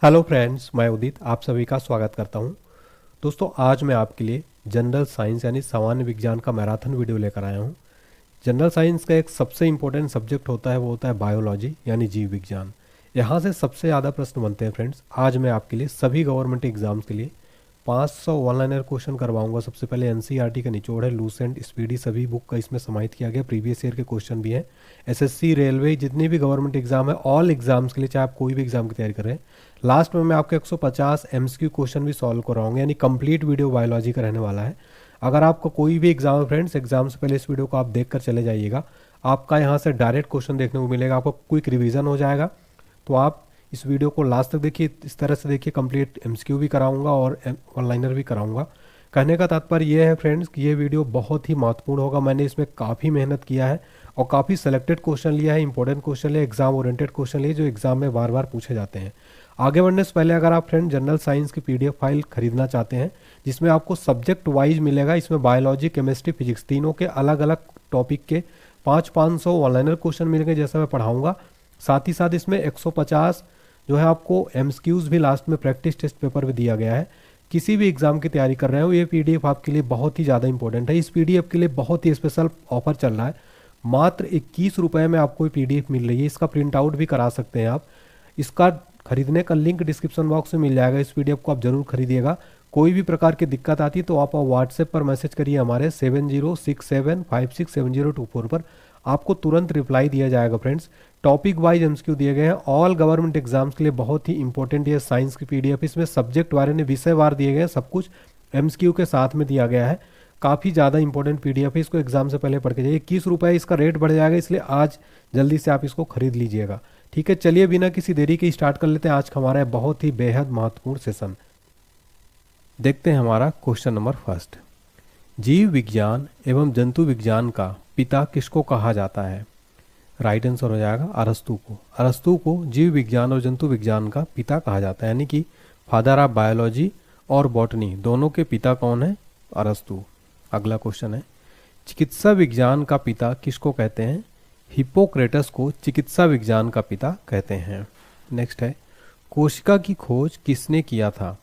Hello friends, मैं उदित आप सभी का स्वागत करता हूं। दोस्तों, आज मैं आपके लिए जनरल साइंस यानी सामान्य विज्ञान का मैराथन वीडियो लेकर आया हूं। जनरल साइंस का एक सबसे इम्पोर्टेंट सब्जेक्ट होता है, वो होता है बायोलॉजी यानी जीव विज्ञान। यहाँ से सबसे ज़्यादा प्रश्न बनते हैं फ्रेंड्स। आज मैं आपके लिए सभी गवर्नमेंट एग्जाम्स के लिए 500 वन लाइनर क्वेश्चन करवाऊंगा। सबसे पहले एनसीईआरटी का निचोड़ है, लूसेंट, स्पीडी, सभी बुक का इसमें समाहित किया गया। प्रीवियस ईयर के क्वेश्चन भी हैं। एसएससी, रेलवे, जितने भी गवर्नमेंट एग्जाम है, ऑल एग्जाम्स के लिए, चाहे आप कोई भी एग्जाम की तैयारी कर रहे हैं, लास्ट में मैं आपके 150 एमसीक्यू क्वेश्चन भी सॉल्व कराऊंगा, यानी कंप्लीट वीडियो बायोलॉजी का रहने वाला है। अगर आपका कोई भी एग्जाम है फ्रेंड्स, एग्जाम से पहले इस वीडियो को आप देख कर चले जाइएगा। आपका यहाँ से डायरेक्ट क्वेश्चन देखने को मिलेगा, आपको क्विक रिवीजन हो जाएगा। तो आप इस वीडियो को लास्ट तक देखिए, इस तरह से देखिए। कंप्लीट एमसीक्यू भी कराऊंगा और वन लाइनर भी कराऊंगा। कहने का तात्पर्य ये है फ्रेंड्स कि ये वीडियो बहुत ही महत्वपूर्ण होगा। मैंने इसमें काफ़ी मेहनत किया है और काफ़ी सेलेक्टेड क्वेश्चन लिया है, इंपॉर्टेंट क्वेश्चन लिया, एग्जाम ओरिएंटेड क्वेश्चन लिए, जो एग्जाम में बार बार पूछे जाते हैं। आगे बढ़ने से पहले अगर आप फ्रेंड जनरल साइंस की पीडीएफ फाइल खरीदना चाहते हैं, जिसमें आपको सब्जेक्ट वाइज मिलेगा, इसमें बायोलॉजी, केमिस्ट्री, फिजिक्स तीनों के अलग अलग टॉपिक के 500 ऑनलाइनर क्वेश्चन मिलेंगे जैसा मैं पढ़ाऊंगा। साथ ही साथ इसमें 150 जो है आपको एमसीक्यूज भी लास्ट में प्रैक्टिस टेस्ट पेपर भी दिया गया है। किसी भी एग्जाम की तैयारी कर रहे हो, ये पीडीएफ आपके लिए बहुत ही ज़्यादा इंपॉर्टेंट है। इस पीडीएफ के लिए बहुत ही स्पेशल ऑफर चल रहा है। मात्र 21 रुपये में आपको ये पीडीएफ मिल रही है। इसका प्रिंट आउट भी करा सकते हैं आप। इसका खरीदने का लिंक डिस्क्रिप्शन बॉक्स में मिल जाएगा। इस पीडीएफ को आप जरूर खरीदिएगा। कोई भी प्रकार की दिक्कत आती है तो आप व्हाट्सएप पर मैसेज करिए हमारे 7067567024 पर। आपको तुरंत रिप्लाई दिया जाएगा फ्रेंड्स। टॉपिक वाइज एमसीक्यू दिए गए हैं ऑल गवर्नमेंट एग्जाम्स के लिए। बहुत ही इंपॉर्टेंट ये साइंस की पीडीएफ, इसमें सब्जेक्ट वाले ने विषय वार दिए गए हैं, सब कुछ एमसीक्यू के साथ में दिया गया है। काफ़ी ज़्यादा इंपॉर्टेंट पीडीएफ है, इसको एग्जाम से पहले पढ़ के जाइए। 21 रुपये इसका रेट बढ़ जाएगा, इसलिए आज जल्दी से आप इसको खरीद लीजिएगा। ठीक है, चलिए बिना किसी देरी के स्टार्ट कर लेते हैं आज का हमारा बहुत ही बेहद महत्वपूर्ण सेशन। देखते हैं हमारा क्वेश्चन नंबर फर्स्ट। जीव विज्ञान एवं जंतु विज्ञान का पिता किसको कहा जाता है? राइट आंसर हो जाएगा अरस्तू को। अरस्तू को जीव विज्ञान और जंतु विज्ञान का पिता कहा जाता है, यानी कि फादर ऑफ बायोलॉजी और बॉटनी दोनों के पिता कौन है? अरस्तू। अगला क्वेश्चन है, चिकित्सा विज्ञान का पिता किसको कहते हैं? हिप्पोक्रेटस को चिकित्सा विज्ञान का पिता कहते हैं। नेक्स्ट है, कोशिका की खोज किसने किया था?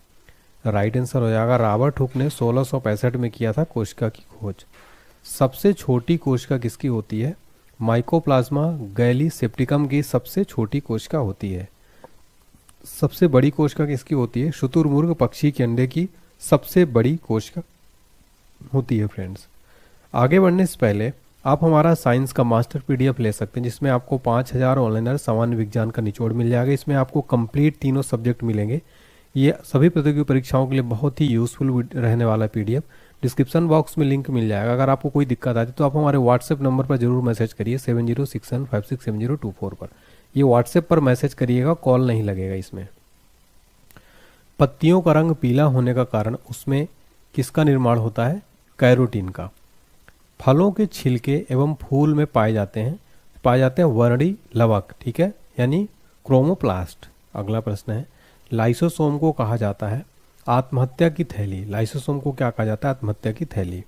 राइट आंसर हो जाएगा रॉबर्ट हुक ने 1665 में किया था कोशिका की खोज। सबसे छोटी कोशिका किसकी होती है? माइकोप्लाज्मा गैलीसेप्टिकम की सबसे छोटी कोशिका होती है। सबसे बड़ी कोशिका किसकी होती है? शुतुरमुर्ग पक्षी के अंडे की सबसे बड़ी कोशिका होती है फ्रेंड्स। आगे बढ़ने से पहले आप हमारा साइंस का मास्टर पीडीएफ ले सकते हैं, जिसमें आपको 5000 ऑनलाइनर सामान्य विज्ञान का निचोड़ मिल जाएगा। इसमें आपको कंप्लीट तीनों सब्जेक्ट मिलेंगे। ये सभी प्रतियोगी परीक्षाओं के लिए बहुत ही यूजफुल रहने वाला पीडीएफ। डिस्क्रिप्शन बॉक्स में लिंक मिल जाएगा। अगर आपको कोई दिक्कत आती है तो आप हमारे व्हाट्सएप नंबर पर जरूर मैसेज करिए 7067567024 पर। ये व्हाट्सएप पर मैसेज करिएगा, कॉल नहीं लगेगा इसमें। पत्तियों का रंग पीला होने का कारण उसमें किसका निर्माण होता है? कैरोटीन का। फलों के छिलके एवं फूल में पाए जाते हैं वर्णी लवक, ठीक है, यानी क्रोमोप्लास्ट। अगला प्रश्न है, लाइसोसोम को कहा जाता है आत्महत्या की थैली। लाइसोसोम को क्या कहा जाता है? आत्महत्या की थैली।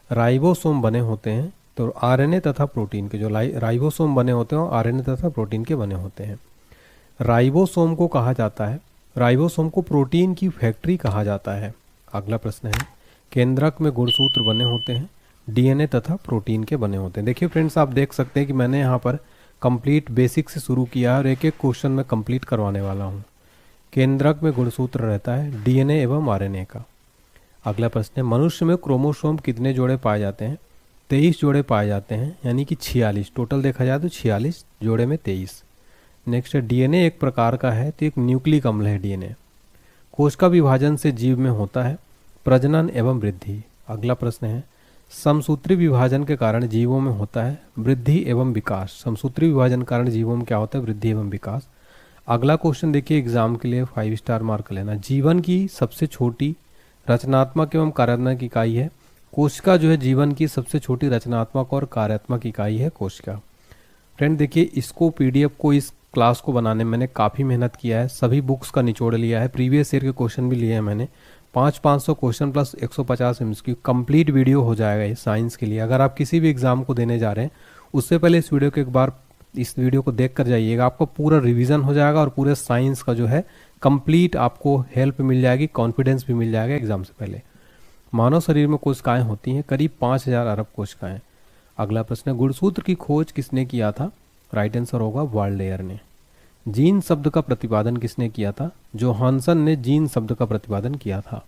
राइबोसोम बने होते हैं तो आरएनए तथा प्रोटीन के, जो राइबोसोम बने होते हैं आरएनए तथा प्रोटीन के बने होते हैं। राइबोसोम को कहा जाता है, राइबोसोम को प्रोटीन की फैक्ट्री कहा जाता है। अगला प्रश्न है, केंद्रक में गुणसूत्र बने होते हैं डीएनए तथा प्रोटीन के बने होते हैं। देखिए फ्रेंड्स, आप देख सकते हैं कि मैंने यहाँ पर कंप्लीट बेसिक से शुरू किया है और एक एक क्वेश्चन में कंप्लीट करवाने वाला हूँ। केंद्रक में गुणसूत्र रहता है डीएनए एवं आरएनए का। अगला प्रश्न है, मनुष्य में क्रोमोसोम कितने जोड़े पाए जाते हैं? 23 जोड़े पाए जाते हैं, यानी कि 46 टोटल देखा जाए तो 46 जोड़े में 23। नेक्स्ट है, डीएनए एक प्रकार का है तो एक न्यूक्लिक अम्ल है डीएनए। कोशिका विभाजन से जीव में होता है प्रजनन एवं वृद्धि। अगला प्रश्न है, समसूत्री विभाजन के कारण जीवों में होता है वृद्धि एवं विकास। समसूत्री विभाजन के कारण जीवों में क्या होता है? वृद्धि एवं विकास। अगला क्वेश्चन देखिए, एग्जाम के लिए 5 स्टार मार्क लेना। जीवन की सबसे छोटी रचनात्मक एवं कार्यात्मक इकाई है कोशिका। जो है जीवन की सबसे छोटी रचनात्मक और कार्यात्मक इकाई है कोशिका। फ्रेंड देखिए, इसको पीडीएफ को, इस क्लास को बनाने में मैंने काफ़ी मेहनत किया है। सभी बुक्स का निचोड़ लिया है, प्रीवियस ईयर के क्वेश्चन भी लिए हैं मैंने। 500 question plus 150 MCQ complete video हो जाएगा ये साइंस के लिए। अगर आप किसी भी एग्जाम को देने जा रहे हैं, उससे पहले इस वीडियो को एक बार इस वीडियो को देख कर जाइएगा, आपको पूरा रिवीजन हो जाएगा और पूरे साइंस का जो है कंप्लीट आपको हेल्प मिल जाएगी, कॉन्फिडेंस भी मिल जाएगा एग्जाम से पहले। मानव शरीर में कोशिकाएं होती हैं करीब 5000 अरब कोशिकाएं। अगला प्रश्न है, गुणसूत्र की खोज किसने किया था? राइट आंसर होगा वाल्डेयर ने। जीन शब्द का प्रतिपादन किसने किया था? जोहानसन ने जीन शब्द का प्रतिपादन किया था।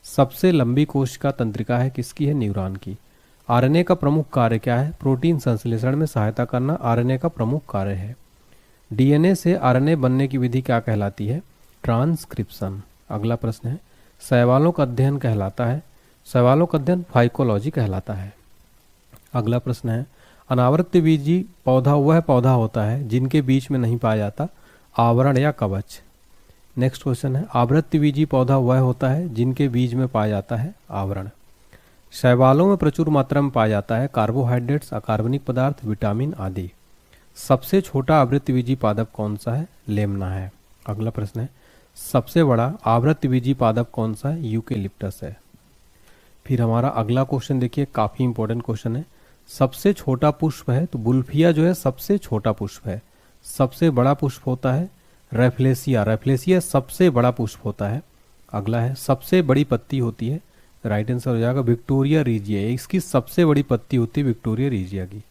सबसे लंबी कोशिका तंत्रिका है किसकी है? न्यूरॉन की। आरएनए का प्रमुख कार्य क्या है? प्रोटीन संश्लेषण में सहायता करना आरएनए का प्रमुख कार्य है। डीएनए से आरएनए बनने की विधि क्या कहलाती है? ट्रांसक्रिप्शन। अगला प्रश्न है, शैवालों का अध्ययन कहलाता है? शैवालों का अध्ययन फाइकोलॉजी कहलाता है। अगला प्रश्न है, अनावृत्तबीजी पौधा वह पौधा होता है जिनके बीच में नहीं पाया जाता आवरण या कवच। नेक्स्ट क्वेश्चन है, आवृत्तबीजी पौधा वह होता है जिनके बीज में पाया जाता है आवरण। शैवालों में प्रचुर मात्रा में पाया जाता है कार्बोहाइड्रेट्स, अकार्बनिक पदार्थ, विटामिन आदि। सबसे छोटा आवृत्तबीजी पादप कौन सा है? लेमना है। अगला प्रश्न है, सबसे बड़ा आवृत्तबीजी पादप कौन सा है? यूकेलिप्टस है। फिर हमारा अगला क्वेश्चन देखिए, काफी इंपॉर्टेंट क्वेश्चन है। सबसे छोटा पुष्प है तो बुल्फिया जो है सबसे छोटा पुष्प है। सबसे बड़ा पुष्प होता है रेफ्लेसिया, रेफ्लेसिया सबसे बड़ा पुष्प होता है। अगला है, सबसे बड़ी पत्ती होती है? राइट आंसर हो जाएगा विक्टोरिया रीजिया, इसकी सबसे बड़ी पत्ती होती है विक्टोरिया रीजिया की।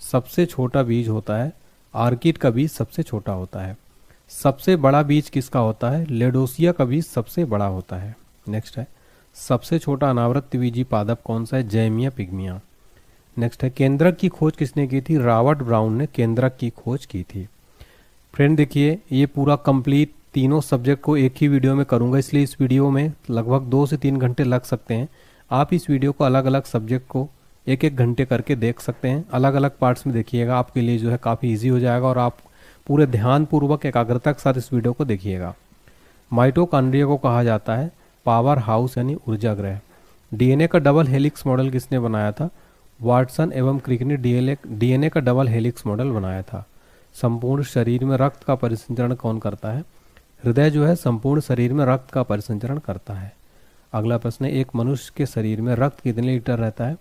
सबसे छोटा बीज होता है आर्किड का बीज सबसे छोटा होता है। सबसे बड़ा बीज किसका होता है? लेडोसिया का बीज सबसे बड़ा होता है। नेक्स्ट है, सबसे छोटा अनावृत्तबीजी पादप कौन सा है? जैमिया पिग्मिया। नेक्स्ट है, केंद्रक की खोज किसने की थी? रॉबर्ट ब्राउन ने केंद्रक की खोज की थी। फ्रेंड देखिए, ये पूरा कंप्लीट तीनों सब्जेक्ट को एक ही वीडियो में करूंगा, इसलिए इस वीडियो में लगभग 2 से 3 घंटे लग सकते हैं। आप इस वीडियो को अलग अलग सब्जेक्ट को एक एक घंटे करके देख सकते हैं, अलग अलग पार्ट्स में देखिएगा, आपके लिए जो है काफ़ी ईजी हो जाएगा और आप पूरे ध्यानपूर्वक एकाग्रता के साथ इस वीडियो को देखिएगा। माइटोकॉन्ड्रिया को कहा जाता है पावर हाउस यानी ऊर्जा ग्रह। डीएनए का डबल हेलिक्स मॉडल किसने बनाया था? वाटसन एवं क्रिक ने डीएनए का डबल हेलिक्स मॉडल बनाया था। संपूर्ण शरीर में रक्त का परिसंचरण कौन करता है? हृदय जो है संपूर्ण शरीर में रक्त का परिसंचरण करता है। अगला प्रश्न है, एक मनुष्य के शरीर में रक्त कितने लीटर रहता है?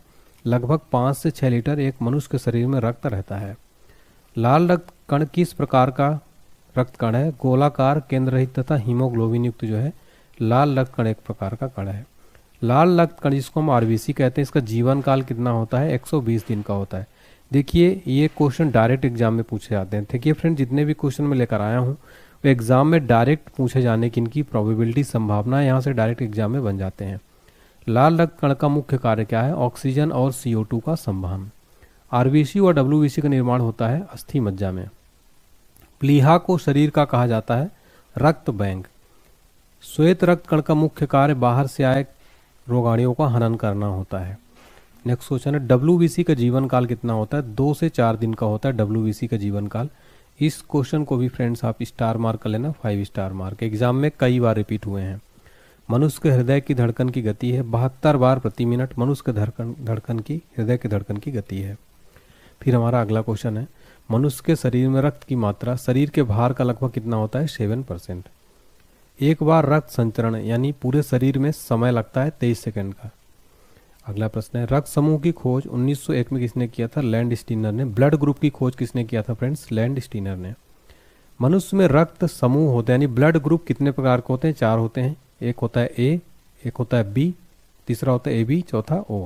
लगभग 5 से 6 लीटर एक मनुष्य के शरीर में रक्त रहता है। लाल रक्त कण किस प्रकार का रक्त कण है? गोलाकार, केंद्र रहित तथा हीमोग्लोबिन युक्त जो है लाल रक्त कण एक प्रकार का कण है। लाल रक्त कण जिसको हम आरबीसी कहते हैं, इसका जीवन काल कितना होता है? 120 दिन का होता है। देखिए, ये क्वेश्चन डायरेक्ट एग्जाम में पूछे जाते हैं। देखिए फ्रेंड, जितने भी क्वेश्चन मैं लेकर आया हूँ वो एग्जाम में डायरेक्ट पूछे जाने की इनकी प्रोबेबिलिटी संभावना यहाँ से डायरेक्ट एग्जाम में बन जाते हैं। लाल रक्त कण का मुख्य कार्य क्या है? ऑक्सीजन और CO2 का संवहन। आरबीसी और डब्ल्यूबीसी का निर्माण होता है अस्थि मज्जा में। प्लीहा को शरीर का कहा जाता है रक्त बैंक। श्वेत रक्त कण का मुख्य कार्य बाहर से आए रोगाणुओं का हनन करना होता है। नेक्स्ट क्वेश्चन है, डब्ल्यूबीसी का जीवन काल कितना होता है? 2 से 4 दिन का होता है डब्ल्यूबीसी का जीवन काल। इस क्वेश्चन को भी फ्रेंड्स आप स्टार मार्क कर लेना, 5 स्टार मार्क, एग्जाम में कई बार रिपीट हुए हैं। मनुष्य के हृदय की धड़कन की गति है 72 बार प्रति मिनट। मनुष्य के हृदय की धड़कन की गति है। फिर हमारा अगला क्वेश्चन है, मनुष्य के शरीर में रक्त की मात्रा शरीर के भार का लगभग कितना होता है? 7%। एक बार रक्त संचरण यानी पूरे शरीर में समय लगता है 23 सेकंड का। अगला प्रश्न है, रक्त समूह की खोज 1901 में किसने किया था? लैंड स्टीनर ने। ब्लड ग्रुप की खोज किसने किया था फ्रेंड्स? लैंड स्टीनर ने। मनुष्य में रक्त समूह होते हैं यानी ब्लड ग्रुप कितने प्रकार के होते हैं? 4 होते हैं। एक होता है ए, एक होता है बी, तीसरा होता है AB, चौथा O।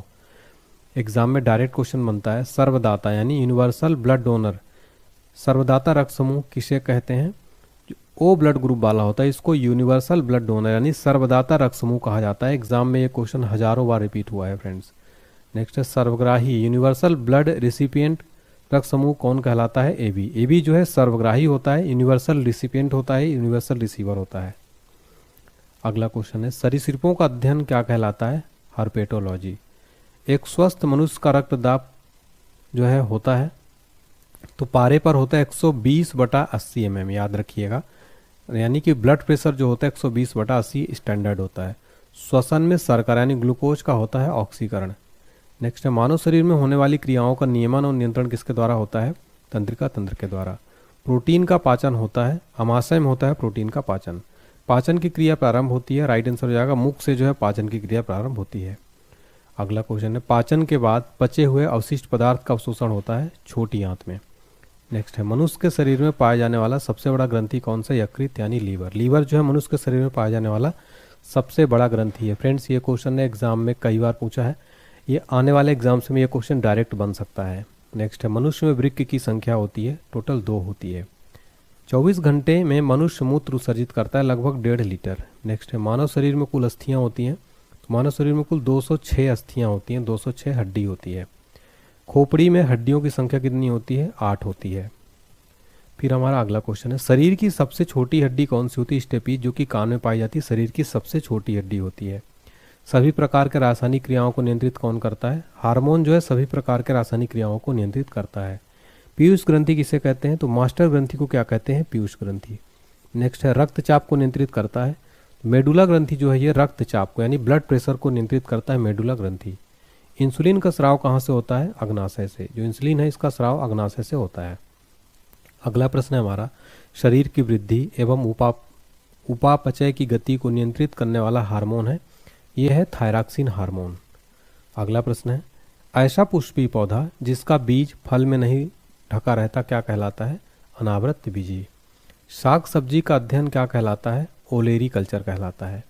एग्जाम में डायरेक्ट क्वेश्चन बनता है सर्वदाता यानी यूनिवर्सल ब्लड डोनर। सर्वदाता रक्त समूह किसे कहते हैं? O ब्लड ग्रुप वाला होता है, इसको यूनिवर्सल ब्लड डोनर यानी सर्वदाता रक्त समूह कहा जाता है। एग्जाम में ये क्वेश्चन हजारों बार रिपीट हुआ है फ्रेंड्स। नेक्स्ट है, सर्वग्राही यूनिवर्सल ब्लड रिसिपिएंट रक्त समूह कौन कहलाता है? AB। AB जो है सर्वग्राही होता है, यूनिवर्सल रिसिपिएंट होता है, यूनिवर्सल रिसीवर होता है। अगला क्वेश्चन है, सरीसृपों का अध्ययन क्या कहलाता है? हर्पेटोलॉजी। एक स्वस्थ मनुष्य का रक्तदाब जो है होता है तो पारे पर होता है 120/80 mm, याद रखिएगा, यानी कि ब्लड प्रेशर जो होता है 120/80 स्टैंडर्ड होता है। श्वसन में शर्करा यानी ग्लूकोज का होता है ऑक्सीकरण। नेक्स्ट है, मानव शरीर में होने वाली क्रियाओं का नियमन और नियंत्रण किसके द्वारा होता है? तंत्रिका तंत्र के द्वारा। प्रोटीन का पाचन होता है, अमाशय में होता है प्रोटीन का पाचन। पाचन की क्रिया प्रारंभ होती है, राइट आंसर हो जाएगा मुख से जो है पाचन की क्रिया प्रारंभ होती है। अगला क्वेश्चन है, पाचन के बाद बचे हुए अवशिष्ट पदार्थ का अवशोषण होता है छोटी आंत में। नेक्स्ट है मनुष्य के शरीर में पाया जाने वाला सबसे बड़ा ग्रंथि कौन सा? यकृत यानी लीवर। लीवर जो है मनुष्य के शरीर में पाया जाने वाला सबसे बड़ा ग्रंथि है। फ्रेंड्स ये क्वेश्चन ने एग्जाम में कई बार पूछा है, ये आने वाले एग्जाम्स में ये क्वेश्चन डायरेक्ट बन सकता है। नेक्स्ट है मनुष्य में वृक्क की संख्या होती है? टोटल 2 होती है। 24 घंटे में मनुष्य मूत्र विसर्जित करता है लगभग 1.5 लीटर। नेक्स्ट है मानव शरीर में कुल अस्थियां होती हैं? तो मानव शरीर में कुल 206 अस्थियां होती हैं, 206 हड्डी होती है। खोपड़ी में हड्डियों की संख्या कितनी होती है? 8 होती है। फिर हमारा अगला क्वेश्चन है शरीर की सबसे छोटी हड्डी कौन सी होती है? स्टेपीज, जो कि कान में पाई जाती है, शरीर की सबसे छोटी हड्डी होती है। सभी प्रकार के रासायनिक क्रियाओं को नियंत्रित कौन करता है? हार्मोन जो है सभी प्रकार के रासायनिक क्रियाओं को नियंत्रित करता है। पीयूष ग्रंथि किसे कहते हैं? तो मास्टर ग्रंथि को क्या कहते हैं? पीयूष ग्रंथि। नेक्स्ट है रक्तचाप को नियंत्रित करता है? मेडुला ग्रंथि जो है ये रक्तचाप को यानी ब्लड प्रेशर को नियंत्रित करता है, मेडुला ग्रंथि। इंसुलिन का स्राव कहाँ से होता है? अग्नाशय से। जो इंसुलिन है इसका स्राव अग्नाशय से होता है। अगला प्रश्न है हमारा शरीर की वृद्धि एवं उपापचय की गति को नियंत्रित करने वाला हार्मोन है? यह है थायरॉक्सिन हार्मोन। अगला प्रश्न है ऐसा पुष्पीय पौधा जिसका बीज फल में नहीं ढका रहता क्या कहलाता है? अनावृत बीजी। साग सब्जी का अध्ययन क्या कहलाता है? ओलेरी कल्चर कहलाता है।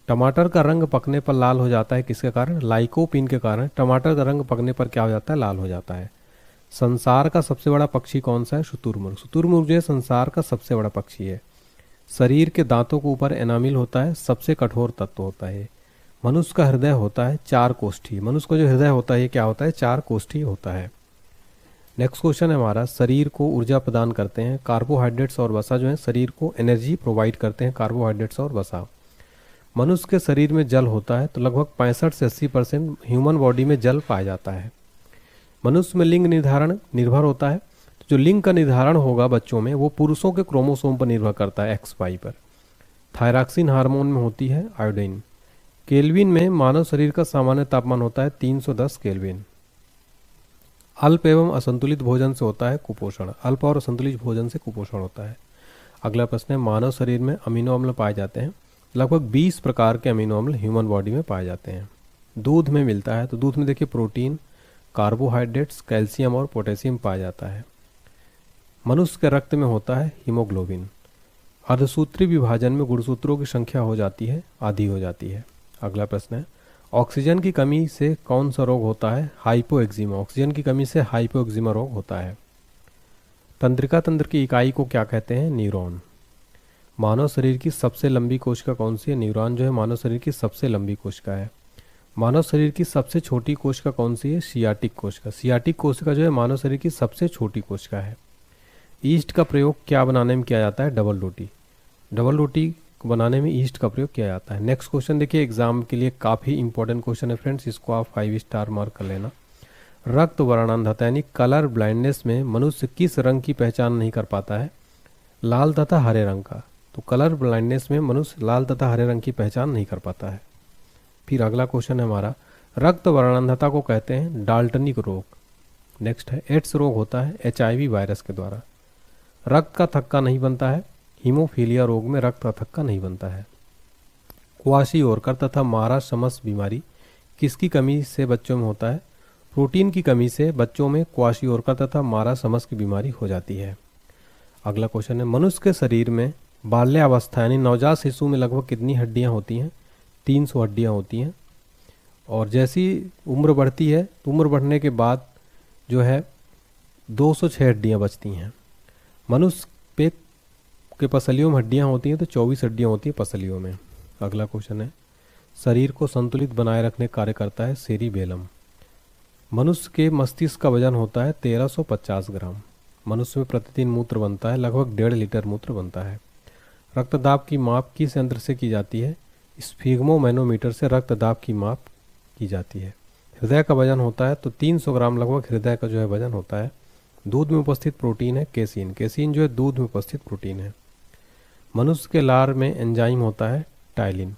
टमाटर का रंग पकने पर लाल हो जाता है किसके कारण? लाइकोपीन के कारण टमाटर का रंग पकने पर क्या हो जाता है? लाल हो जाता है। संसार का सबसे बड़ा पक्षी कौन सा है? शुतुरमुर्ग। शुतुरमुर्ग जो है संसार का सबसे बड़ा पक्षी है। शरीर के दांतों के ऊपर एनामिल होता है, सबसे कठोर तत्व होता है। मनुष्य का हृदय होता है 4 कोष्ठी। मनुष्य का जो हृदय होता है ये क्या होता है? 4 कोष्ठी होता है। नेक्स्ट क्वेश्चन है हमारा शरीर को ऊर्जा प्रदान करते हैं कार्बोहाइड्रेट्स और वसा जो है शरीर को एनर्जी प्रोवाइड करते हैं, कार्बोहाइड्रेट्स और वसा। मनुष्य के शरीर में जल होता है तो लगभग 65 से 80% ह्यूमन बॉडी में जल पाया जाता है। मनुष्य में लिंग निर्धारण निर्भर होता है, तो जो लिंग का निर्धारण होगा बच्चों में वो पुरुषों के क्रोमोसोम पर निर्भर करता है, XY पर। थायरॉक्सिन हार्मोन में होती है आयोडीन। केल्विन में मानव शरीर का सामान्य तापमान होता है 310 केल्विन। अल्प एवं असंतुलित भोजन से होता है कुपोषण। अल्प और असंतुलित भोजन से कुपोषण होता है। अगला प्रश्न है मानव शरीर में अमीनो अम्ल पाए जाते हैं? लगभग 20 प्रकार के अमीनो अम्ल ह्यूमन बॉडी में पाए जाते हैं। दूध में मिलता है तो दूध में देखिए प्रोटीन, कार्बोहाइड्रेट्स, कैल्शियम और पोटेशियम पाया जाता है। मनुष्य के रक्त में होता है हीमोग्लोबिन। अर्धसूत्री विभाजन में गुणसूत्रों की संख्या हो जाती है आधी हो जाती है। अगला प्रश्न है ऑक्सीजन की कमी से कौन सा रोग होता है? हाइपोएक्जिमा। ऑक्सीजन की कमी से हाइपोएक्जिमा रोग होता है। तंत्रिका तंत्र की इकाई को क्या कहते हैं? न्यूरॉन। मानव शरीर की सबसे लंबी कोशिका कौन सी है? न्यूरॉन जो है मानव शरीर की सबसे लंबी कोशिका है। मानव शरीर की सबसे छोटी कोशिका कौन सी है? सियाटिक कोशिका। सियाटिक कोशिका जो है मानव शरीर की सबसे छोटी कोशिका है। ईस्ट का प्रयोग क्या बनाने में किया जाता है? डबल रोटी। डबल रोटी बनाने में ईस्ट का प्रयोग किया जाता है। नेक्स्ट क्वेश्चन देखिए एग्जाम के लिए काफ़ी इंपॉर्टेंट क्वेश्चन है फ्रेंड्स, इसको आप 5 स्टार मार्क कर लेना। रक्त वर्णांधता यानी कलर ब्लाइंडनेस में मनुष्य किस रंग की पहचान नहीं कर पाता है? लाल तथा हरे रंग का। तो कलर ब्लाइंडनेस में मनुष्य लाल तथा हरे रंग की पहचान नहीं कर पाता है। फिर अगला क्वेश्चन है हमारा रक्त वर्णांधता को कहते हैं डाल्टनिक रोग। नेक्स्ट है एड्स रोग होता है HIV वायरस के द्वारा। रक्त का थक्का नहीं बनता है। हीमोफीलिया रोग में रक्त का थक्का नहीं बनता है। क्वाशियोरकर तथा मारा समस बीमारी किसकी कमी से बच्चों में होता है? प्रोटीन की कमी से बच्चों में क्वाशियोरकर तथा मारा समस की बीमारी हो जाती है। अगला क्वेश्चन है मनुष्य के शरीर में बाल्यावस्था यानी नवजात शिशु में लगभग कितनी हड्डियां होती हैं? 300 हड्डियां होती हैं। और जैसी उम्र बढ़ती है तो उम्र बढ़ने के बाद जो है 206 हड्डियां बचती हैं। मनुष्य पे के पसलियों में हड्डियां होती हैं तो 24 हड्डियां होती हैं पसलियों में। अगला क्वेश्चन है शरीर को संतुलित बनाए रखने का कार्य करता है सेरिबेलम। मनुष्य के मस्तिष्क का वजन होता है 1350 ग्राम। मनुष्य में प्रतिदिन मूत्र बनता है लगभग 1.5 लीटर मूत्र बनता है। रक्तदाब की माप किस यंत्र से की जाती है? स्फिग्मोमैनोमीटर से रक्तदाब की माप की जाती है। हृदय का वजन होता है तो 300 ग्राम लगभग हृदय का जो है वजन होता है। दूध में उपस्थित प्रोटीन है केसीन। केसीन जो है दूध में उपस्थित प्रोटीन है। मनुष्य के लार में एंजाइम होता है टाइलिन।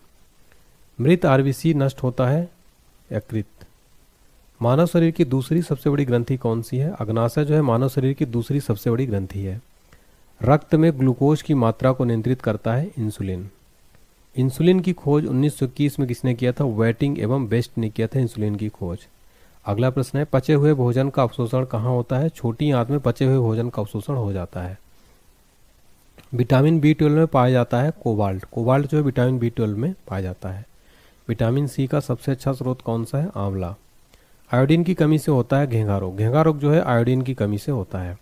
मृत RBC नष्ट होता है यकृत। मानव शरीर की दूसरी सबसे बड़ी ग्रंथि कौन सी है? अग्नाशय जो है मानव शरीर की दूसरी सबसे बड़ी ग्रंथि है। रक्त में ग्लूकोज की मात्रा को नियंत्रित करता है इंसुलिन। इंसुलिन की खोज 1921 में किसने किया था? वेटिंग एवं बेस्ट ने किया था इंसुलिन की खोज। अगला प्रश्न है, पचे हुए भोजन का अवशोषण कहाँ होता है? छोटी आंत में पचे हुए भोजन का अवशोषण हो जाता है। विटामिन B12 में पाया जाता है कोबाल्ट। कोबाल्ट जो है विटामिन B12 में पाया जाता है। विटामिन C का सबसे अच्छा स्रोत कौन सा है? आंवला। आयोडीन की कमी से होता है घेंघा रोग। घेंघा रोग जो है आयोडीन की कमी से होता है।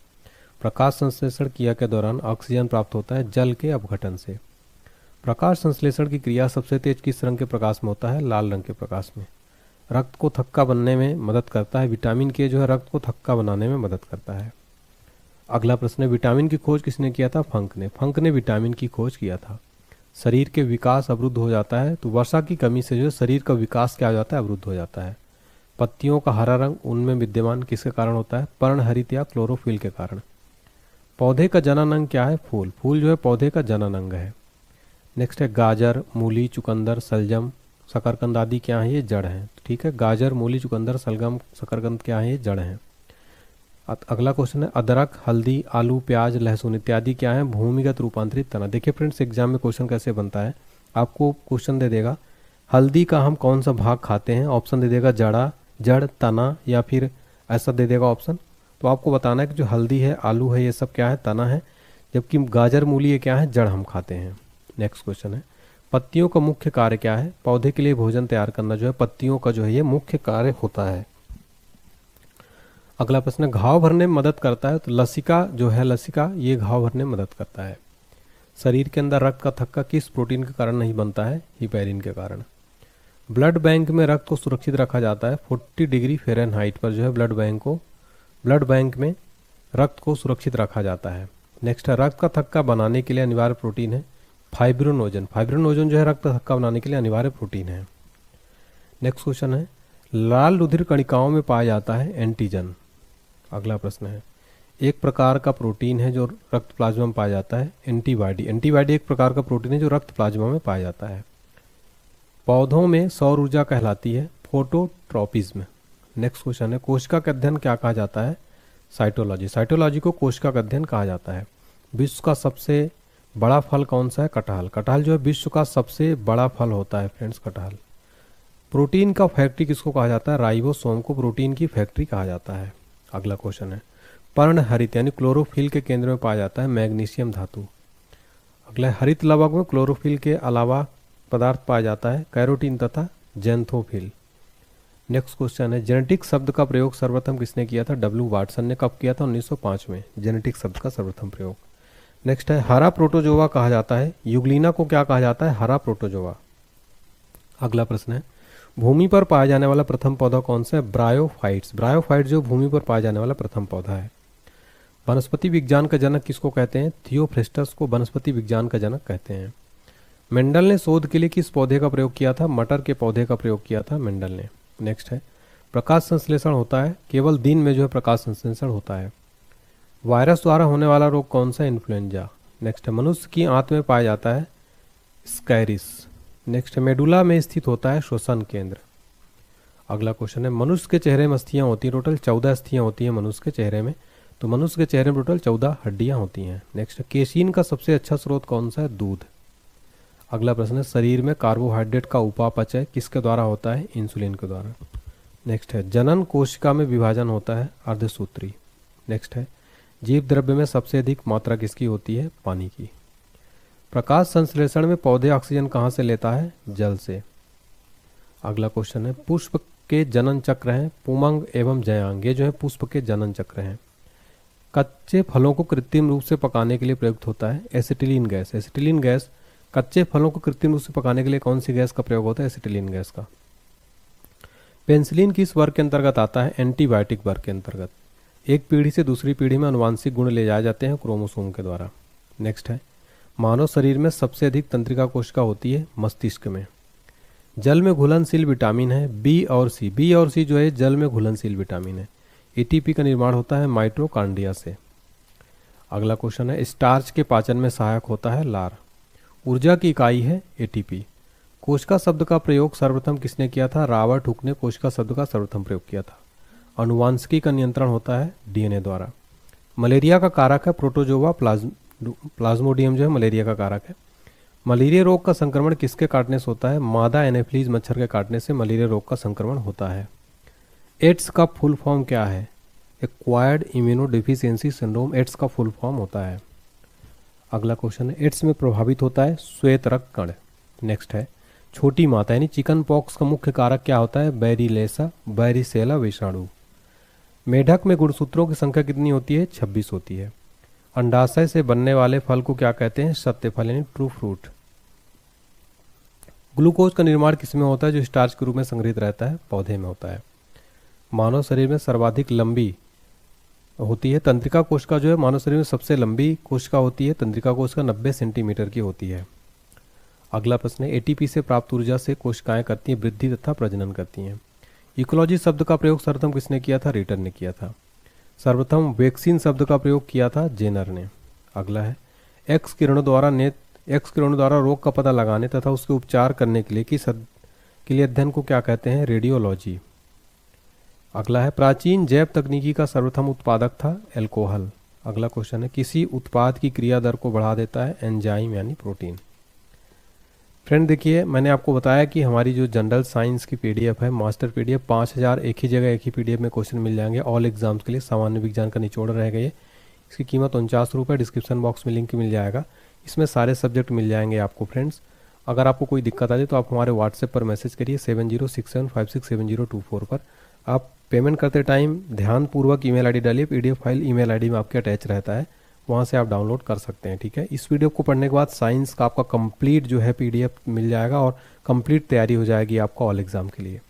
प्रकाश संश्लेषण क्रिया के दौरान ऑक्सीजन प्राप्त होता है जल के अपघटन से। प्रकाश संश्लेषण की क्रिया सबसे तेज किस रंग के प्रकाश में होता है? लाल रंग के प्रकाश में। रक्त को थक्का बनने में मदद करता है। विटामिन के जो है रक्त को थक्का बनाने में मदद करता है। अगला प्रश्न है, विटामिन की खोज किसने किया था? फंक ने। फंक ने विटामिन की खोज किया था। शरीर के विकास अवरुद्ध हो जाता है, तो वर्षा की कमी से जो है शरीर का विकास क्या हो जाता है? अवरुद्ध हो जाता है। पत्तियों का हरा रंग उनमें विद्यमान किसके कारण होता है? पर्णहरित या क्लोरोफिल के कारण। पौधे का जनन अंग क्या है? फूल। फूल जो है पौधे का जनन अंग है। नेक्स्ट है, गाजर, मूली, चुकंदर, सलजम, शकरकंद आदि क्या है? ये जड़ हैं। ठीक है, गाजर, मूली, चुकंदर, सलगम, शकरकंद क्या है? ये जड़ हैं। अगला क्वेश्चन है, अदरक, हल्दी, आलू, प्याज, लहसुन इत्यादि क्या है? भूमिगत रूपांतरित तना। देखिए फ्रेंड्स, एग्जाम में क्वेश्चन कैसे बनता है, आपको क्वेश्चन दे देगा हल्दी का हम कौन सा भाग खाते हैं, ऑप्शन दे देगा जड़, तना, या फिर ऐसा दे देगा ऑप्शन। तो आपको बताना है कि जो हल्दी है, आलू है, ये सब क्या है? तना है। जबकि गाजर, मूली ये क्या है? जड़ हम खाते हैं। नेक्स्ट क्वेश्चन है, पत्तियों का मुख्य कार्य क्या है? पौधे के लिए भोजन तैयार करना जो है पत्तियों का जो है ये मुख्य कार्य होता है। अगला प्रश्न, घाव भरने में मदद करता है, तो लसिका जो है, लसिका ये घाव भरने में मदद करता है। शरीर के अंदर रक्त का थक्का किस प्रोटीन के कारण नहीं बनता है? हिपैरिन के कारण। ब्लड बैंक में रक्त को सुरक्षित रखा जाता है 40 डिग्री फ़ारेनहाइट पर जो है ब्लड बैंक में रक्त को सुरक्षित रखा जाता है। नेक्स्ट है, रक्त का थक्का बनाने के लिए अनिवार्य प्रोटीन है फाइब्रिनोजन। फाइब्रिनोजन जो है रक्त थक्का बनाने के लिए अनिवार्य प्रोटीन है। नेक्स्ट क्वेश्चन है, लाल रुधिर कणिकाओं में पाया जाता है एंटीजन। अगला प्रश्न है, एक प्रकार का प्रोटीन है जो रक्त प्लाज्मा में पाया जाता है एंटीबॉडी। एंटीबॉडी एक प्रकार का प्रोटीन है जो रक्त प्लाज्मा में पाया जाता है। पौधों में सौर ऊर्जा कहलाती है फोटोट्रॉपिज्म। नेक्स्ट क्वेश्चन है, कोशिका का अध्ययन क्या कहा जाता है? साइटोलॉजी। साइटोलॉजी को कोशिका का अध्ययन कहा जाता है। विश्व का सबसे बड़ा फल कौन सा है? कटहल। कटहल जो है विश्व का सबसे बड़ा फल होता है फ्रेंड्स, कटहल। प्रोटीन का फैक्ट्री किसको कहा जाता है? राइबोसोम को प्रोटीन की फैक्ट्री कहा जाता है। अगला क्वेश्चन है, पर्णहरित यानी क्लोरोफिल के केंद्र में पाया जाता है मैग्नीशियम धातु। अगला, हरित लवक में क्लोरोफिल के अलावा पदार्थ पाया जाता है कैरोटीन तथा जेंथोफिल। नेक्स्ट क्वेश्चन है, जेनेटिक शब्द का प्रयोग सर्वप्रथम किसने किया था? W वाटसन ने। कब किया था? 1905 में जेनेटिक शब्द का सर्वप्रथम प्रयोग। नेक्स्ट है, हरा प्रोटोजोआ कहा जाता है। यूग्लिना को क्या कहा जाता है? हरा प्रोटोजोआ। अगला प्रश्न है, भूमि पर पाया जाने वाला प्रथम पौधा कौन सा है? ब्रायोफाइट्स। ब्रायोफाइट जो भूमि पर पाया जाने वाला प्रथम पौधा है। वनस्पति विज्ञान का जनक किसको कहते हैं? थियोफ्रेस्टस को वनस्पति विज्ञान का जनक कहते हैं। मेंडल ने शोध के लिए किस पौधे का प्रयोग किया था? मटर के पौधे का प्रयोग किया था मेंडल ने। नेक्स्ट है, प्रकाश संश्लेषण होता है केवल दिन में जो है प्रकाश संश्लेषण होता है। वायरस द्वारा होने वाला रोग कौन सा? इन्फ्लुएंजा। नेक्स्ट है, मनुष्य की आंत में पाया जाता है स्कैरिस। नेक्स्ट है, मेडुला में स्थित होता है श्वसन केंद्र। अगला क्वेश्चन है, मनुष्य के चेहरे में अस्थियां होती हैं, टोटल 14 अस्थियां होती हैं मनुष्य के चेहरे में। तो मनुष्य के चेहरे में टोटल 14 हड्डियां होती हैं। नेक्स्ट है, केसीन का सबसे अच्छा स्रोत कौन सा है? दूध। अगला प्रश्न है, शरीर में कार्बोहाइड्रेट का उपापचय किसके द्वारा होता है? इंसुलिन के द्वारा। नेक्स्ट है, जनन कोशिका में विभाजन होता है अर्धसूत्री। नेक्स्ट है, जीव द्रव्य में सबसे अधिक मात्रा किसकी होती है? पानी की। प्रकाश संश्लेषण में पौधे ऑक्सीजन कहाँ से लेता है? जल से। अगला क्वेश्चन है, पुष्प के जनन चक्र हैं पुमंग एवं जयांग। ये जो है पुष्प के जनन चक्र हैं। कच्चे फलों को कृत्रिम रूप से पकाने के लिए प्रयुक्त होता है एसिटिलीन गैस। एसिटिलीन गैस, कच्चे फलों को कृत्रिम रूप से पकाने के लिए कौन सी गैस का प्रयोग होता है? एसिटिलीन गैस का। पेनिसिलिन किस वर्ग के अंतर्गत आता है? एंटीबायोटिक वर्ग के अंतर्गत। एक पीढ़ी से दूसरी पीढ़ी में अनुवांशिक गुण ले जाए जाते हैं क्रोमोसोम के द्वारा। नेक्स्ट है, मानव शरीर में सबसे अधिक तंत्रिका कोशिका होती है मस्तिष्क में। जल में घुलनशील विटामिन है बी और सी। बी और सी जो है जल में घुलनशील विटामिन है। एटीपी का निर्माण होता है माइटोकॉन्ड्रिया से। अगला क्वेश्चन है, स्टार्च के पाचन में सहायक होता है लार। ऊर्जा की इकाई है एटीपी। कोशिका शब्द का प्रयोग सर्वप्रथम किसने किया था? रॉबर्ट हुक ने कोशिका शब्द का सर्वप्रथम प्रयोग किया था। अनुवांशिकी का नियंत्रण होता है डीएनए द्वारा। मलेरिया का कारक है प्रोटोजोआ प्लाज्मोडियम जो है मलेरिया का कारक है। मलेरिया रोग का संक्रमण किसके काटने से होता है? मादा एनाफिलीज मच्छर के काटने से मलेरिया रोग का संक्रमण होता है। एड्स का फुल फॉर्म क्या है? एक्वायर्ड इम्यूनोडेफिशिएंसी सिंड्रोम एड्स का फुल फॉर्म होता है। अगला क्वेश्चन है, एड्स में प्रभावित होता है श्वेत रक्त कण। नेक्स्ट है, छोटी माता यानी चिकन पॉक्स का मुख्य कारक क्या होता है? बैरिलेसा बैरिसेला विषाणु। मेढक में गुणसूत्रों की संख्या कितनी होती है? 26 होती है। अंडाशय से बनने वाले फल को क्या कहते हैं? सत्य फल यानी ट्रू फ्रूट। ग्लूकोज का निर्माण किसमें होता है जो स्टार्च के रूप में संग्रहित रहता है? पौधे में होता है। मानव शरीर में सर्वाधिक लंबी होती है तंत्रिका कोशिका जो है मानव शरीर में सबसे लंबी कोशिका होती है तंत्रिका कोशिका 90 सेंटीमीटर की होती है। अगला प्रश्न है, एटीपी से प्राप्त ऊर्जा से कोशिकाएं करती हैं वृद्धि तथा प्रजनन करती हैं। इकोलॉजी शब्द का प्रयोग सर्वप्रथम किसने किया था? रिटर ने किया था। सर्वप्रथम वैक्सीन शब्द का प्रयोग किया था जेनर ने। अगला है, एक्स किरणों द्वारा रोग का पता लगाने तथा उसके उपचार करने के लिए अध्ययन को क्या कहते हैं? रेडियोलॉजी। अगला है, प्राचीन जैव तकनीकी का सर्वप्रथम उत्पादक था एल्कोहल। अगला क्वेश्चन है, किसी उत्पाद की क्रिया दर को बढ़ा देता है? एंजाइम यानी प्रोटीन। फ्रेंड देखिए, मैंने आपको बताया कि हमारी जो जनरल साइंस की पीडीएफ है, मास्टर पीडीएफ 5000 एक ही जगह एक ही पीडीएफ में क्वेश्चन मिल जाएंगे ऑल एग्जाम्स के लिए। सामान्य विज्ञान का निचोड़ रह गए, इसकी कीमत 49 रुपये। डिस्क्रिप्शन बॉक्स में लिंक मिल जाएगा, इसमें सारे सब्जेक्ट मिल जाएंगे आपको। फ्रेंड्स अगर आपको कोई दिक्कत आ जाए तो आप हमारे व्हाट्सएप पर मैसेज करिए 7067567024 पर। आप पेमेंट करते टाइम ध्यानपूर्वक ईमेल आईडी डालिए, पीडीएफ फाइल ईमेल आईडी में आपके अटैच रहता है, वहाँ से आप डाउनलोड कर सकते हैं। ठीक है, इस वीडियो को पढ़ने के बाद साइंस का आपका कंप्लीट जो है पीडीएफ मिल जाएगा और कंप्लीट तैयारी हो जाएगी आपका ऑल एग्जाम के लिए।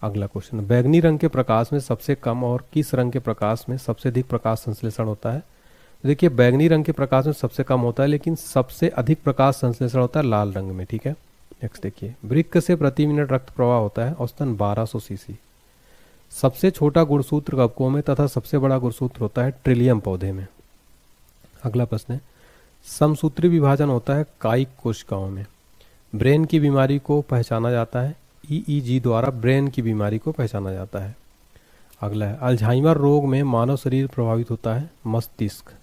अगला क्वेश्चन, बैगनी रंग के प्रकाश में सबसे कम और किस रंग के प्रकाश में सबसे अधिक प्रकाश संश्लेषण होता है? देखिए, बैगनी रंग के प्रकाश में सबसे कम होता है, लेकिन सबसे अधिक प्रकाश संश्लेषण होता है लाल रंग में। ठीक है, नेक्स्ट देखिए, वृक्क से प्रति मिनट रक्त प्रवाह होता है औसतन 1200 सीसी। सबसे छोटा गुणसूत्र कवकों में तथा सबसे बड़ा गुणसूत्र होता है ट्रिलियम पौधे में। अगला प्रश्न है, समसूत्री विभाजन होता है कायिक कोशिकाओं में। ब्रेन की बीमारी को पहचाना जाता है ईईजी द्वारा, ब्रेन की बीमारी को पहचाना जाता है। अगला है, अल्जाइमर रोग में मानव शरीर प्रभावित होता है मस्तिष्क।